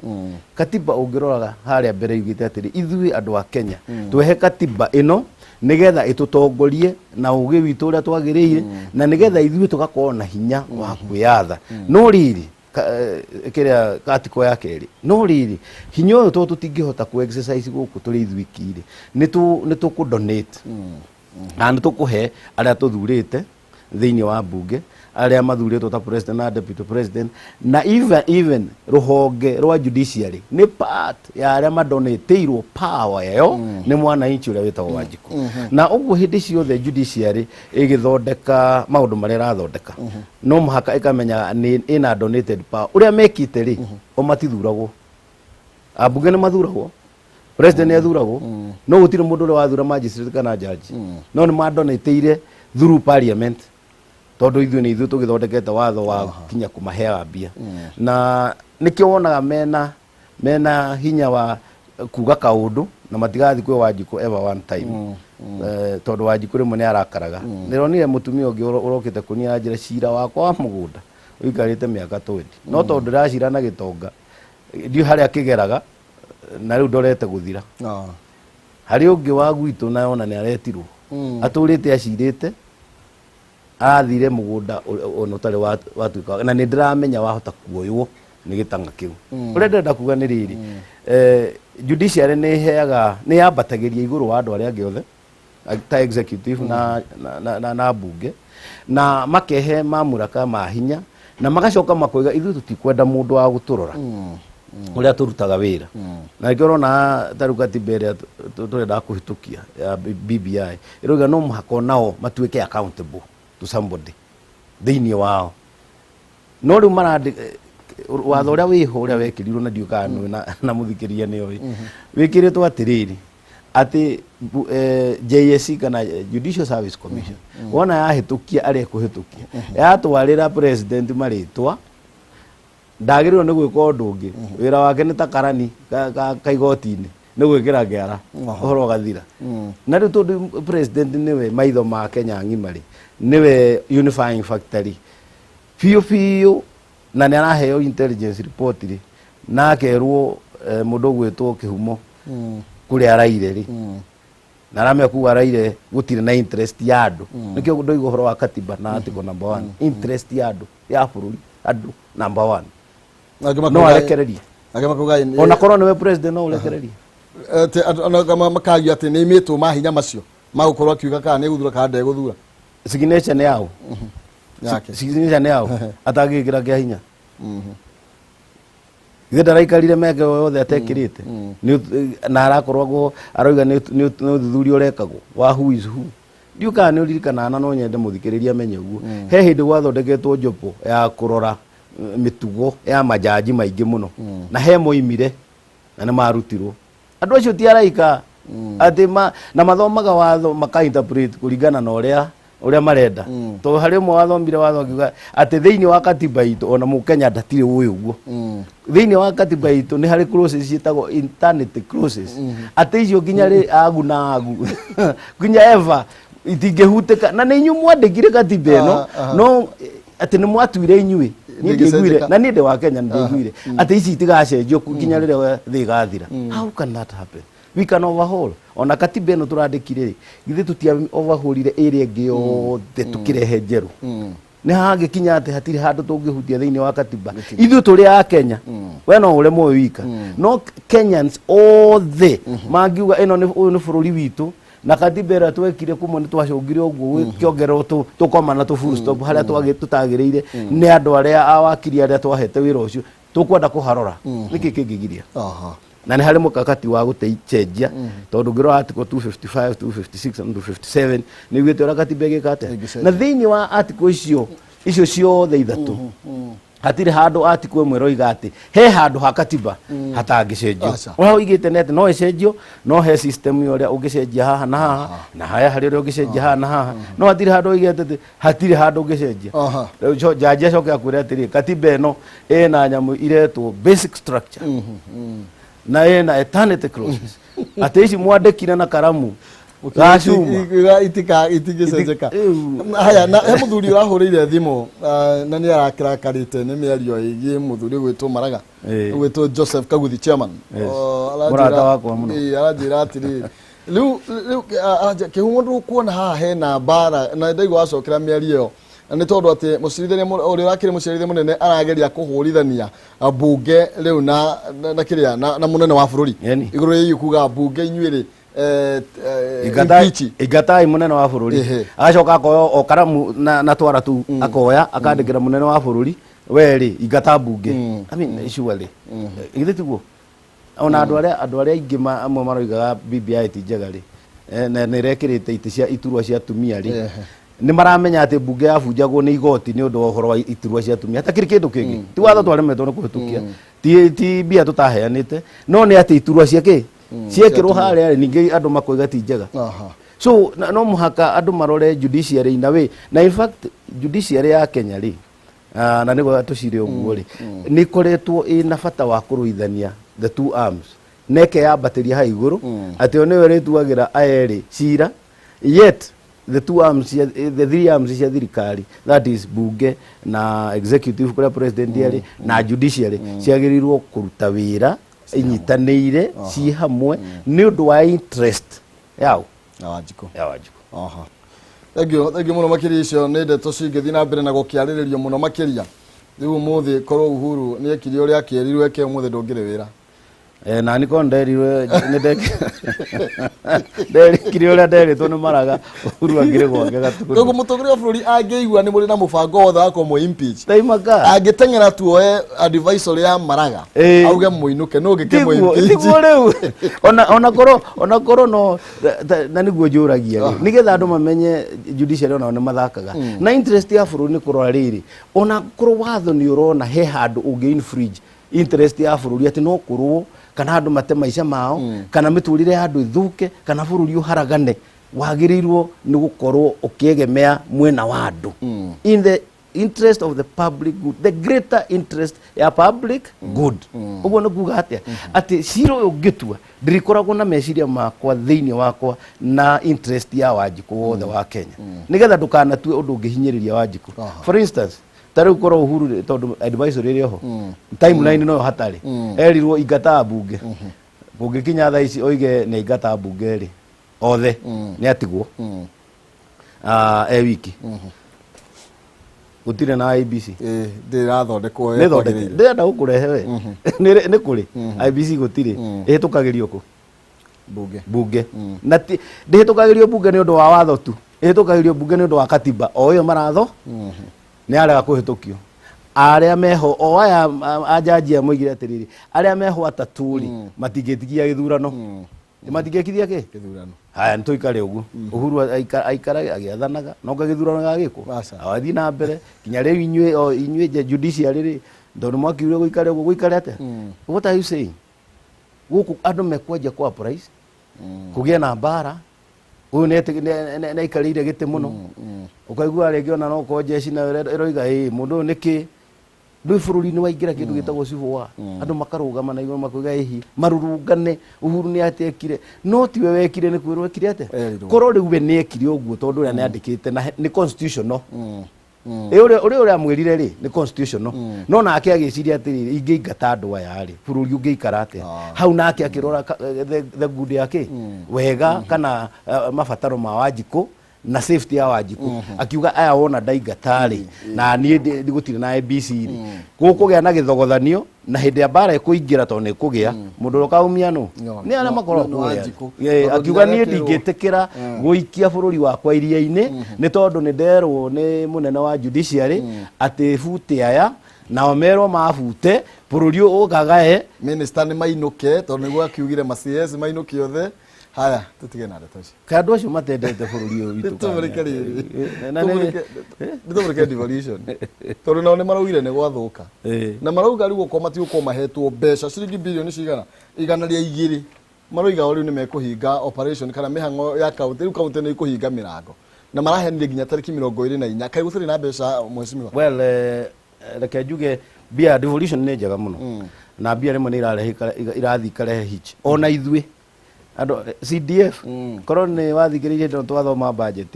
katiba ungiroraga haria mbere yugite atiri ithuĩ andu a Kenya twehe katiba ino nigetha itutongorie na ugi witu uria twagiriire na nigetha ithuĩ tugakorwo na hinya wa kwiyatha no riri kiria katiko ya keri no riri hinya uyu tutingihota ku exercise guku turi ithuĩ kiri ni tu donate na ni tukuhe aria tuthurite thiini wa bunge aria mathuritwo ta president na deputy president na even ruhonge rwa judiciary ni part ya aria madonateirwo power yayo ni mwananchi uria witagwo Wanjiku na uguo hindi ciothe judiciary igithondeka maundu maria rathondeka no muhaka ikamenya ni ina donated power uria mekite ri o matithuragwo abunge ni mathuragwo president ni athuragwo no gutire mundu uria wathura magistrate kana judge no ni madonateire through parliament tondu ithuĩ ni ithuĩ tugithondekete watho wa kinya kumaheaga mbia na nikio wonaga mena hinya wa kuga kaundu na matigathi kwi Wanjiku ever one time tondu Wanjiku rimwe ni arakaraga nironire mutumia ungi urokite kunia njira cira wakwa wa mugunda uikarite miaka 20 no tondu racira na gitonga ndio haria kigeraga na riu ndorete guthira hari ungi wa gwitu na ona ni aretirwo aturite acirite athire mugunda ono tare watuika na ni ndiramenya wahota kuoywo ni gitanga kiu uria ndenda kuga ni riri judiciary ni heaga ni yambatagiria iguru wa andu aria angi othe ta executive na bunge na makehe mamuraka mahinya na magacoka makoiga ithu tutikwenda mundu wa guturora uria turutaga wira na ngirona taruka tibere turenda kuhitukia ya BBI iroga no muhako nao matuike accountable to somebody thiini wao no riu marandi watho uria wiho uria wekirirwo na ndiuka na muthikiria ni oi wikiritwo atiriri ati JSC kana Judicial Service Commission wona yahitukia aria kuhitukia yatwarira president maritwa ndagirwo ni gwika undu ungi wira wake ni ta karani kaigotini ni gwikira ngiara uhoro gathira na riu tondu president niwe maitho ma Kenya ngimari niwe unifying factory fiu na ni araheo intelligence report ri na akerwo mundu gwitwo kihumo kuri araire ri na ramya ku araire gutire na interest ya andu nikio ndoigo uhoro wa katiba na article number 1 interest ya andu ya bururi andu number 1 no arekereria ona korwo niwe president no urekereria ona makagi ati ni mitu mahinya macio magukorwo akiuga kana ni guthura kana ndeguthura signature ni yao yake signature ni yao atagigira kia hinya githa raikarire meke yothe atekirite na arakorwo aroiga ni uthuthuria urekagwo wa who is who ndiuka ni uririkana na no nyende muthikiriria menye uguo he hindi gwathondeketwo jopo ya kurora mitugo ya majaji maingi muno na he moimire na ni marutirwo andu acio ti araika ati na mathomaga watho makainterpret kuringana na uria marenda to hari mo wathomire watho ngiuga ati thiini wa katiba itu ona mukenya ndatire uyu uguo thiini wa katiba itu ni hari clauses cietagwo internity clauses ati icio nginya ri agu na agu nginya ever itingehuteka na ni nyu mwandikire katiba ino no ati ni mwatuire inyui ni ngiguire na ni de wa Kenya ndiguire ati ici itigacenjio kinya rire thi gathira. How can that happen? We can overhaul. Ona katiba ino turandikire githi tutia overhaulire area ngi yothe tukirehe njeru. Ni hange kinya ati hatiri handu tungihutia thiini wa katiba. Ithu turi a Kenya. We no ure moyo wika. No Kenyans all the magiuga ino ni bururi witu na katiba ira twekire kumwe ni twacungire uguo kiongero tukomana tu full stop haria tutagiriire ni andu aria awakiri aria twahete wira ucio tukwenda kuharora niki kingigiria. Na ni hari mukakati wa guteicenjia tondu ngiro article 255 256 and 257 ni gwite ora katiba gikate na thiini wa article icio ciothe ithatu hatiri handu article imwe roiga ati he handu ha katiba hatangicenjio wao igite net no icenjio no he system yoria ungicenjia haha na haha na haya hari uri ungicenjia haha na haha no hatiri handu igite ati hatiri handu ungicenjia riu jaji coke akwira atiri katiba ino ina nyamu iretwo basic structure na ena eternity clauses ati ici mwandikire na karamu gacuma itigicenjeka. Haya na he muthuri urahurire thimu na ni arakirakarite ni miario igi muthuri gwitwo Maraga gwitwo Joseph Kaguthi chairman murata wakwa muno aranjira atiri riu kihumo ndu kuona haha hena bara na ndaigwa acokera miario ni tondu ati mucirithania uri wakire mucirithania munene arageria kuhurithania bunge riu na kiria na munene wa bururi iguru yi kuga bunge inyuire igatai munene wa bururi acoka akoyo o karamu na twara tu akoya akandikira munene wa bururi weri igata bunge. I mean surely igithitugo ona andu aria ingi amwe maroigaga BBI ti njegari na nirekirite iti cia iturwa cia tumia ri ni maramenya ati bunge yabunjagwo ni igoti ni undu wa uhoro wa iturwa cia tumia takiri kindu kingi ti watho twaremetwo ni kuhitukia ti bia tutaheanite no ni ati iturwa cia ki ciekirwo haria ningi andu makoiga ti njega. So no muhaka andu marore judiciary na we na in fact judiciary ya Kenya ri na nigo tucire uguo ri ni koretwo ina bata wa kuruithania the two arms neke ya bateria ha iguru ati one we rituagira aeri cira yet the two arms the three arms cia thirikari that is bunge na executive kura president yari na judiciary ciagirirwo kuruta wira inyitanire ci hamwe ni undu wa interest yao ya wajiko Thank you muno makiria icio ni ndeto cingithi na mbere na gukiariririo muno makiria riu muthi korwo Uhuru ni ekiri uria akierirwe ke muthi ndungire wira na niko nderirwe ni ndekiri uria nderitwo ni Maraga Uhuru angire gwake gatuku koguo mutongoria wa bururi angeigua ni muri na mubango wothe wa ko impeach taimaka angitengera tuoe advisory ya Maraga auge muinuke no gike impeach tiguo riu ona koro no na niguo njuragia nigetha andu mamenye judiciary ona ne mathakaga na interest ya bururi ni kurora riri ona koro watho ni urona he handu unge infringe interest ya bururi ati no kurwo kana andu mate maica mao kana miturire andu ithuke kana bururi uharagane wagirirwo ni gukorwo ukiegemea mwena wa andu in the interest of the public good, the greater interest ya public good uguo no kuga atia ati ciro ugitua ndirikoragwo na meciria makwa thiini wakwa na interest ya Wanjiku wothe wa Kenya nigetha ndukanatue undu ungihinyiriria Wanjiku. For instance tari ukoro Uhuru tondu advisory iri ho timeline no hatari erirwo ingata bunge bunge kinya tha ici oige ni ingata bunge ri othe ni atigwo wiki gutire na IBC ndirathondekwo ndenda gukurehe we ni kuri IBC gutire ihitukagirio ku bunge na ndihitukagirio bunge ni undu wa watho tu ihitukagirio bunge ni undu wa katiba o yo maratho ni arega kuhitukio aria meho o aya ajaji amoigire atiriri aria meho ataturi matigetikia githurano matigekithia ke githurano haya ntuikare ugu Uhuru aikara agiathanaga no githurano gagikwo awathi na mbere kinya riu inywe judiciary ri ndono mwakiure guikare ugu guikare ate what are you saying guku andu mekwenja kwa price kugia na bara uyu ne ikarire gite muno ukaigua rege ona no ko jeshi na roiga mundu niki ndui bururi ni waingira kindu gitagwo civil war andu makarugama na iguru makuga hihi marurungane Uhuru ni atekire no tiwe wekire ni kwirwo ekire ate koro riu we ni ekire uguo tondu ria ni andikite na ni constitution no uri amwirire ri ni constitutional no nake agiciria atiri ingiingata andu aya ri bururi ungiikara atia hau nake akirora the good yake wega kana mabataro ma Wanjiku na safety ya Wanjiku akiuga aya wona ndaigatari na nie ndigutire na ABC ri gukugia na githogothanio na hindi ya bara ikuingira to ne kugia mundu rokaumia no ni ana makoro kuya akiuga nie ndingitikira guikia bururi wakwa iria-ini ni tondu ni nderwo ni munene wa judiciary ati fute aya na omero mafute bururi ukagae minister ni mainuke tondu niguo akiugire ma CS mainuke othe haya tutige na ndeto ici kandu acio matendete bururi uyu witu tutumurike devolution tondu nao ni maraugire ni gwathuka na marauga riu uko matiuko mahetwo mbeca ciringi bilioni cigana igana ria 2 marauga riu ni mekuhinga operation kana mihango ya kaunti riu kaunti ni ikuhinga mirango na marahenire nginya tariki 24 kai gutiri na mbeca mweshimiwa reke njuge bia devolution ni njega muno na bia rimwe ni irathi karehe hitch ona ithwe ando CDF korone wathigirije ndo twathoma budget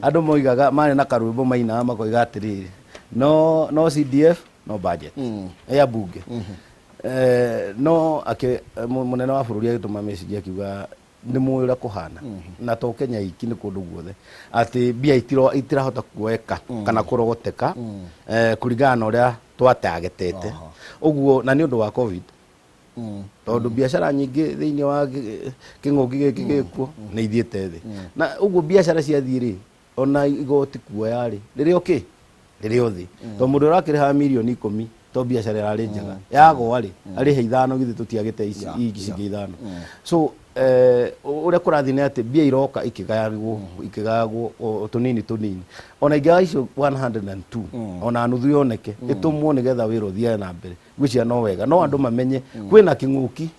ando moigaga mane na karwimbo maina makoiga atiriri no CDF no budget ya bunge no ake munene wa bururi agituma message akiuga ni muira kuhana na to Kenya iki ni kundu guothe ati bia itirahota kuoeka kana kurogoteka kuringana na uria twatagetete uguo na ni undu wa covid tondu biashara nyingi thiini wa kinguki giki gikuo ni ithiete thi na uguo biashara cia thiri ona igoti kuoya ri riri othi to mundu urakiriha milioni 10 to biashara irari njega yago ari he ithano githi tutiagite ici ithano so uria kurathi ni ati bia iroka ikigayagwo tunini ona iga icio 102 ona nuthu yoneke itumwo nigetha wira uthia na mbere gwicia no wega no andu mamenye kwina kinguki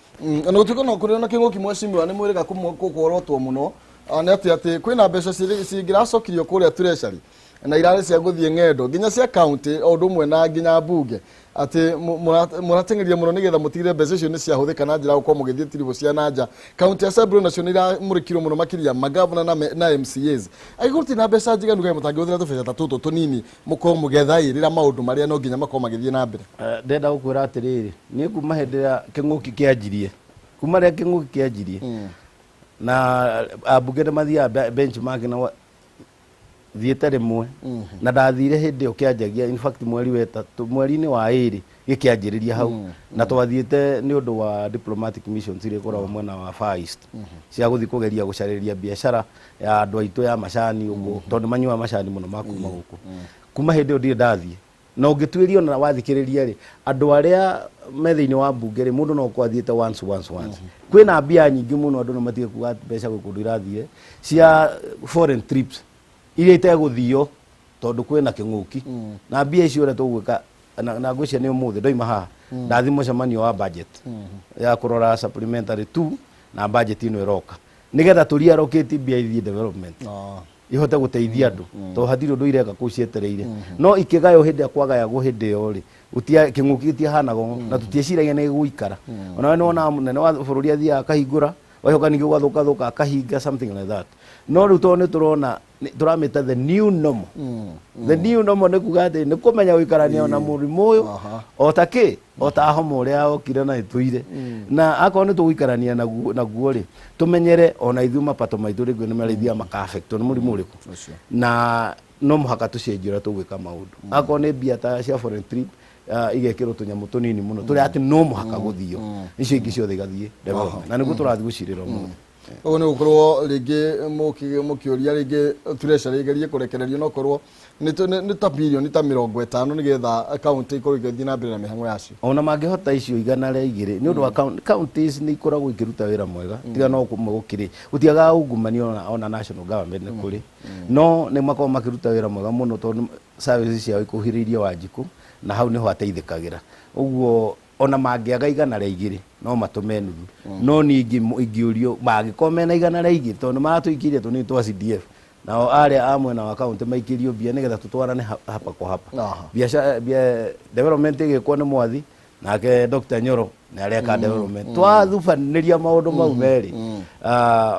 na gutuko no kuri na kinguki mweshimiwa ni mwirika kukorotwo muno ani ati kwina mbeca cingiracokirio kuria treasury na irare cia guthie ng'endo nginya cia county o ndumwe na nginya bunge ati muratengeria muno nigetha mutigire mbeca icio ni ciahuthika na njira gukorwo mugithie tiribo cia nanja county assembly nacio iramurikirwo muno makiria magavana na MCAs aigurti na mbeca njiganu gai mutangihuthira tubeca ta tutu tunini mukorwo mugethairira maundu maria no nginya makorwo magithie na mbere ndenda gukwira atiriri ni kuma hindi ya kinguki kianjirie kuma ria kinguki kianjirie na abunge ni mathia benchmark na thiete rimwe na ndathire hindi ukianjagia in fact mweri wetatu mweri-ini wa 2 gikianjiriria hau na twathiete ni undu wa diplomatic missions iri koragwo mwena wa Far East cia guthi kugeria gucariria biashara ya andu aitu ya macani uguo tondu manyua macani muno makuma guku kuma hindi ndire ndathie na ungitwirio na wathikiriria ri andu aria methiini wa bunge ri mundu no kwathiete once kwina mbia nyingi muno andu no matige kuga mbeca gukundu irathie cia foreign trips iria iteguthio tondu kwina kinguki na mbia icio ria tugwika na ngwicia ni umuthi ndoima haha ndathi mucemanio wa budget ya kurora supplementary 2 na budget ino iroka nigetha turiaroketi mbia ithie development ihote guteithia andu to hatiri undu ireka kucietereire no ikigayo hindi akwagayagwo hindi yo ri utia kinguki tiahanago na tutieciragia ni guikara ona we nona munene wa bururi athia akahingura wacoka ningi ugathuka akahinga something like that no riu to ni turona turamita the new normal the new normal ni kuga ati ni kumenya guikarania na murimu uyu ota homa uria okire na ituire na akoo ni tuguikarania na guo ri tumenyere ona ithu mapato maitu ri ni marithia maka-affect ni murimu uriku na no muhaka tucenjira tugwika maundu akoo ni bia ta cia foreign trip igekirwo tunyamu tunini muno turi ati no muhaka guthio icio ingi ciothe igathie development na niguo turathi gucirira muno uguo ni gukorwo ringi mukiuria ringi treasury igerie kurekererio no korwo ni ta bilioni ta 50 nigetha county ikorwo igithie na mbere na mihango yacio ona mangihota icio igana ria 2 ni undu wa counties ni ikoragwo ikiruta wira mwega tiga no gukiri utiaga ungumania ona national government ni kuri no ni makorwo makiruta wira mwega muno tondu services ciao ikuhiriria Wanjiku na hau niho ateithikagira uguo ona mangiaga igana ria 2 no matume nuthu no ningi ingiurio magikomena igana ria 2 tondu maratuikiria tunini twa CDF nao aria amwe na account maikirio bia nigetha tutwarane hapa kwa hapa biashara development igekwo ni mwathi nake Dr. Nyoro na aria ka development twathufaniria maundu mau meri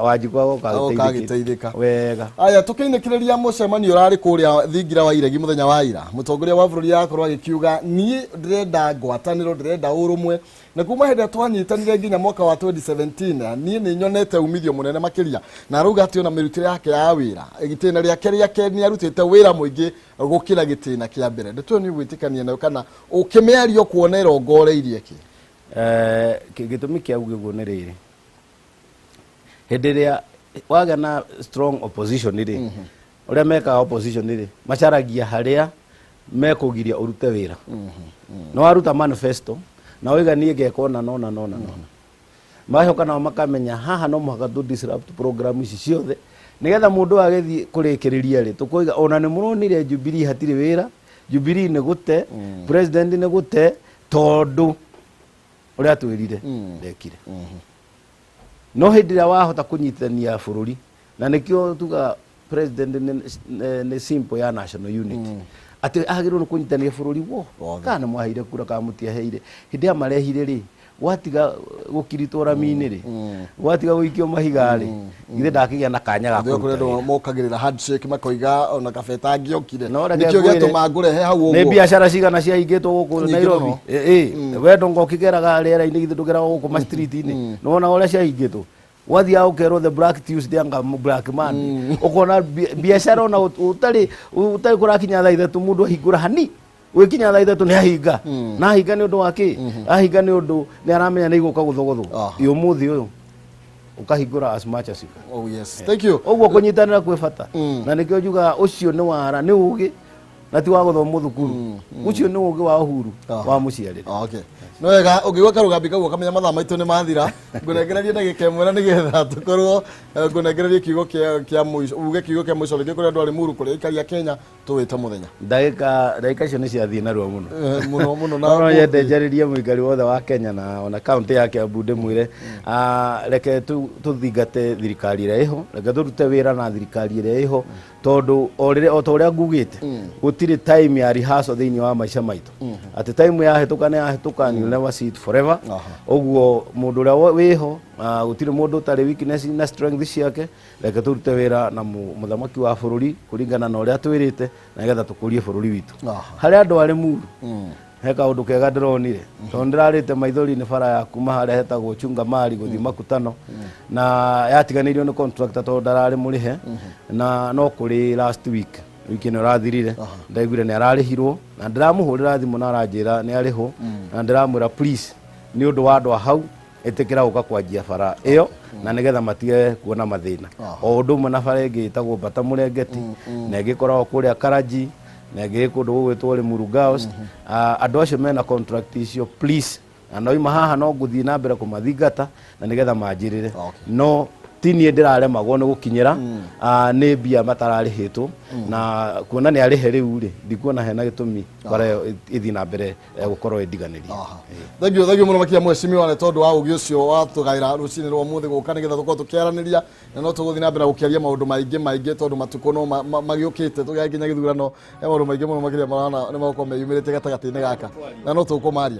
Wanjikwa gũkagĩteithĩka wega. Aya tũkĩinĩkĩrĩria mũcemanio ũrarĩ kũrĩa Thingira wa Iregi mũthenya wa ira, mũtongoria wa bũrũri akorwo agĩkiuga niĩ ndĩrenda ngwatanĩro, ndĩrenda ũrũmwe, na kuma hĩndĩ ĩrĩa twanyitanire nginya mwaka wa 2017 niĩ nĩ nyonete umithio mũnene makĩria, na arauga atĩ ona mĩrutĩre yake ya wĩra gĩtĩna rĩake rĩa kerĩ nĩ arutĩte wĩra mũingĩ gũkĩra gĩtĩna kĩa mbere. Ndĩtũĩ nĩ gwĩtĩkania nayo kana ũkĩmĩario kuona ĩrongoreirie kĩ? Gĩtũmi kĩa ũguo nĩ rĩrĩ, hĩndĩ ĩrĩa wagĩa na strong opposition rĩ, ũrĩa mekaga opposition rĩ, macaragia harĩa mekũgiria ũrute wĩra. No waruta manifesto na oiga niĩ ngeka ona nona macoka nao makamenya haha no mũhaka tu disrupt program ici ciothe nigetha mũndũ agĩthiĩ kũrĩkĩrĩria rĩ, tũkoiga ona nĩ mũronire Jubilee hatirĩ wĩra, Jubilee nĩ gũte, president nĩ gũte tondũ ũrĩa twĩrire ndekire. No hĩndĩ ĩrĩa wahota kũnyitithania bũrũri, na nĩkĩo tuga president nĩ simple ya national unity, atĩ agĩrĩirwo nĩ kũnyitithania bũrũri wothe, kana mwaheire kura kana mũtiaheire. Hĩndĩ ya marehire rĩ, watiga gũkiritwo rami-inĩ rĩ, watiga gũikio mahiga rĩ, githĩ ndakĩgĩa na kanya ga kũruta wĩra. Mokagĩrĩra handshake makoiga ona kabeta angĩokire, nĩkĩo gĩatũma ngũrehe hau ũguo. Nĩ biacara cigana ciahingĩtwo gũkũ Nairobi. Wendo ngokĩgeraga rĩera-inĩ githĩ ndũgeraga gũkũ ma-street-inĩ, nĩwona ũrĩa ciahingĩtwo. Wathiaga ũkerwo the black Tuesday anga black Monday, ũkona biacara ona ũtarĩ kũrakinya thaa ithatũ mũndũ ahingũra hani, wikinya thaa ithatũ nĩ ahinga, na ahinga nĩ ũndũ wa kĩ? Ahinga nĩ ũndũ nĩ aramenya nĩ igũka gũthogotho ũmũthĩ ũyũ ukahingũra as much as you can. Oh yes, thank you. Ũguo kũnyitanĩra kwĩ bata, na nĩkĩo njugaga ũcio nĩ wara, nĩ ũgĩ na ti wa gũthoma thukuru. Ũcio nĩ ũgĩ wa Uhuru wa mũciarĩre. Okay. No wega ũngĩgwa karugambi kau ũkamenya mathaa maitũ nĩ mathira, ngũnengererie ndagĩka ĩmwe na nĩgetha tũkorwo ngũnengererie kiugo kĩa mũico, uge kiugo kĩa mũico rĩngĩ kũrĩa andũ arĩ muru kũrĩa aikari a Kenya tũwĩte mũthenya. Ndagĩka icio nĩ ciathiĩ narua mũno no yende njarĩrie mũikari wothe wa Kenya na ona kaunti ya Kiambu ndĩmwĩre reke tũthingate thirikari ĩrĩa ĩho, reke tũrute wĩra na thirikari ĩrĩa ĩho, tondũ o ta ũrĩa ngugĩte gũtirĩ time ya rehearsal thĩinĩ wa maica maitũ, atĩ time yahĩtũka nĩ yahĩtũka, you never see it forever. Ũguo mũndũ ũrĩa wĩho gũtirĩ mũndũ ũtarĩ weakness na strength ciake, reke tũrute wĩra na mũthamaki wa bũrũri kũringana na ũrĩa twĩrĩte, na nĩgetha tũkũrie bũrũri witũ. Harĩa andũ arĩ muru he kaũndũ kega ndĩronire, tondũ ndĩrarĩte maithori-inĩ bara ya kuma harĩa hetagwo Chunga Mari gũthiĩ Makutano, na yatiganĩirio nĩ contractor tondũ ndararĩ mũrĩhe, na no kũrĩ last week wiki ĩno ĩrathirire ndaiguire nĩ ararĩhirwo, na ndĩramũhũrĩra thimũ na aranjĩra nĩ arĩhwo, na ndĩramwĩra please nĩ ũndũ wa andũ a hau ĩtĩkĩra gũka kwanjia bara ĩyo, na nĩgetha matige kuona mathĩna. O ũndũ ũmwe na bara ĩngĩ ĩtagwo Mbata Mũrengeti, na ĩngĩkoragwo kũrĩa Karaji, na ĩngĩ kũndũ gũgwĩtwo Limuru Girls. Andũ acio mena contract icio please, na noima haha no ngũthiĩ na mbere kũmathingata na nĩgetha manjĩrĩre. No ti niĩ ndĩraremagwo nĩ gũkinyĩra nĩ mbia matararĩhĩtwo, na kuona nĩ arĩhe rĩu rĩ, ndikuona hena gĩtũmi bara ĩthiĩ na mbere gũkorwo ĩndiganĩrie. Thank you mũno makia mwecimiwa nĩ tondũ wa ũgĩ ũcio watũgaĩra rũcinĩ rwa ũmũthĩ gũka nĩgetha tũkorwo tũkĩaranĩria, na no tũgũthiĩ na mbere gũkĩaria maũndũ maingĩ tondũ matukũ no magĩũkĩte tũgĩa nginya gĩthurano, maũndũ maingĩ mũno makĩria marana nĩ magũkorwo meyumĩrĩte gatagatĩ-inĩ gaka, na no tũkũmaria.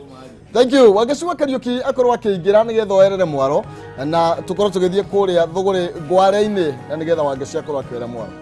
Thank you. Wagĩcua Kariuki akorwo akĩingĩra nĩgetha oerere mwaro, na tũkorwo tũgĩthiĩ kũrĩa thũgũrĩ ngware-inĩ, na nĩgetha Wagĩcua akorwo akĩoera mwaro.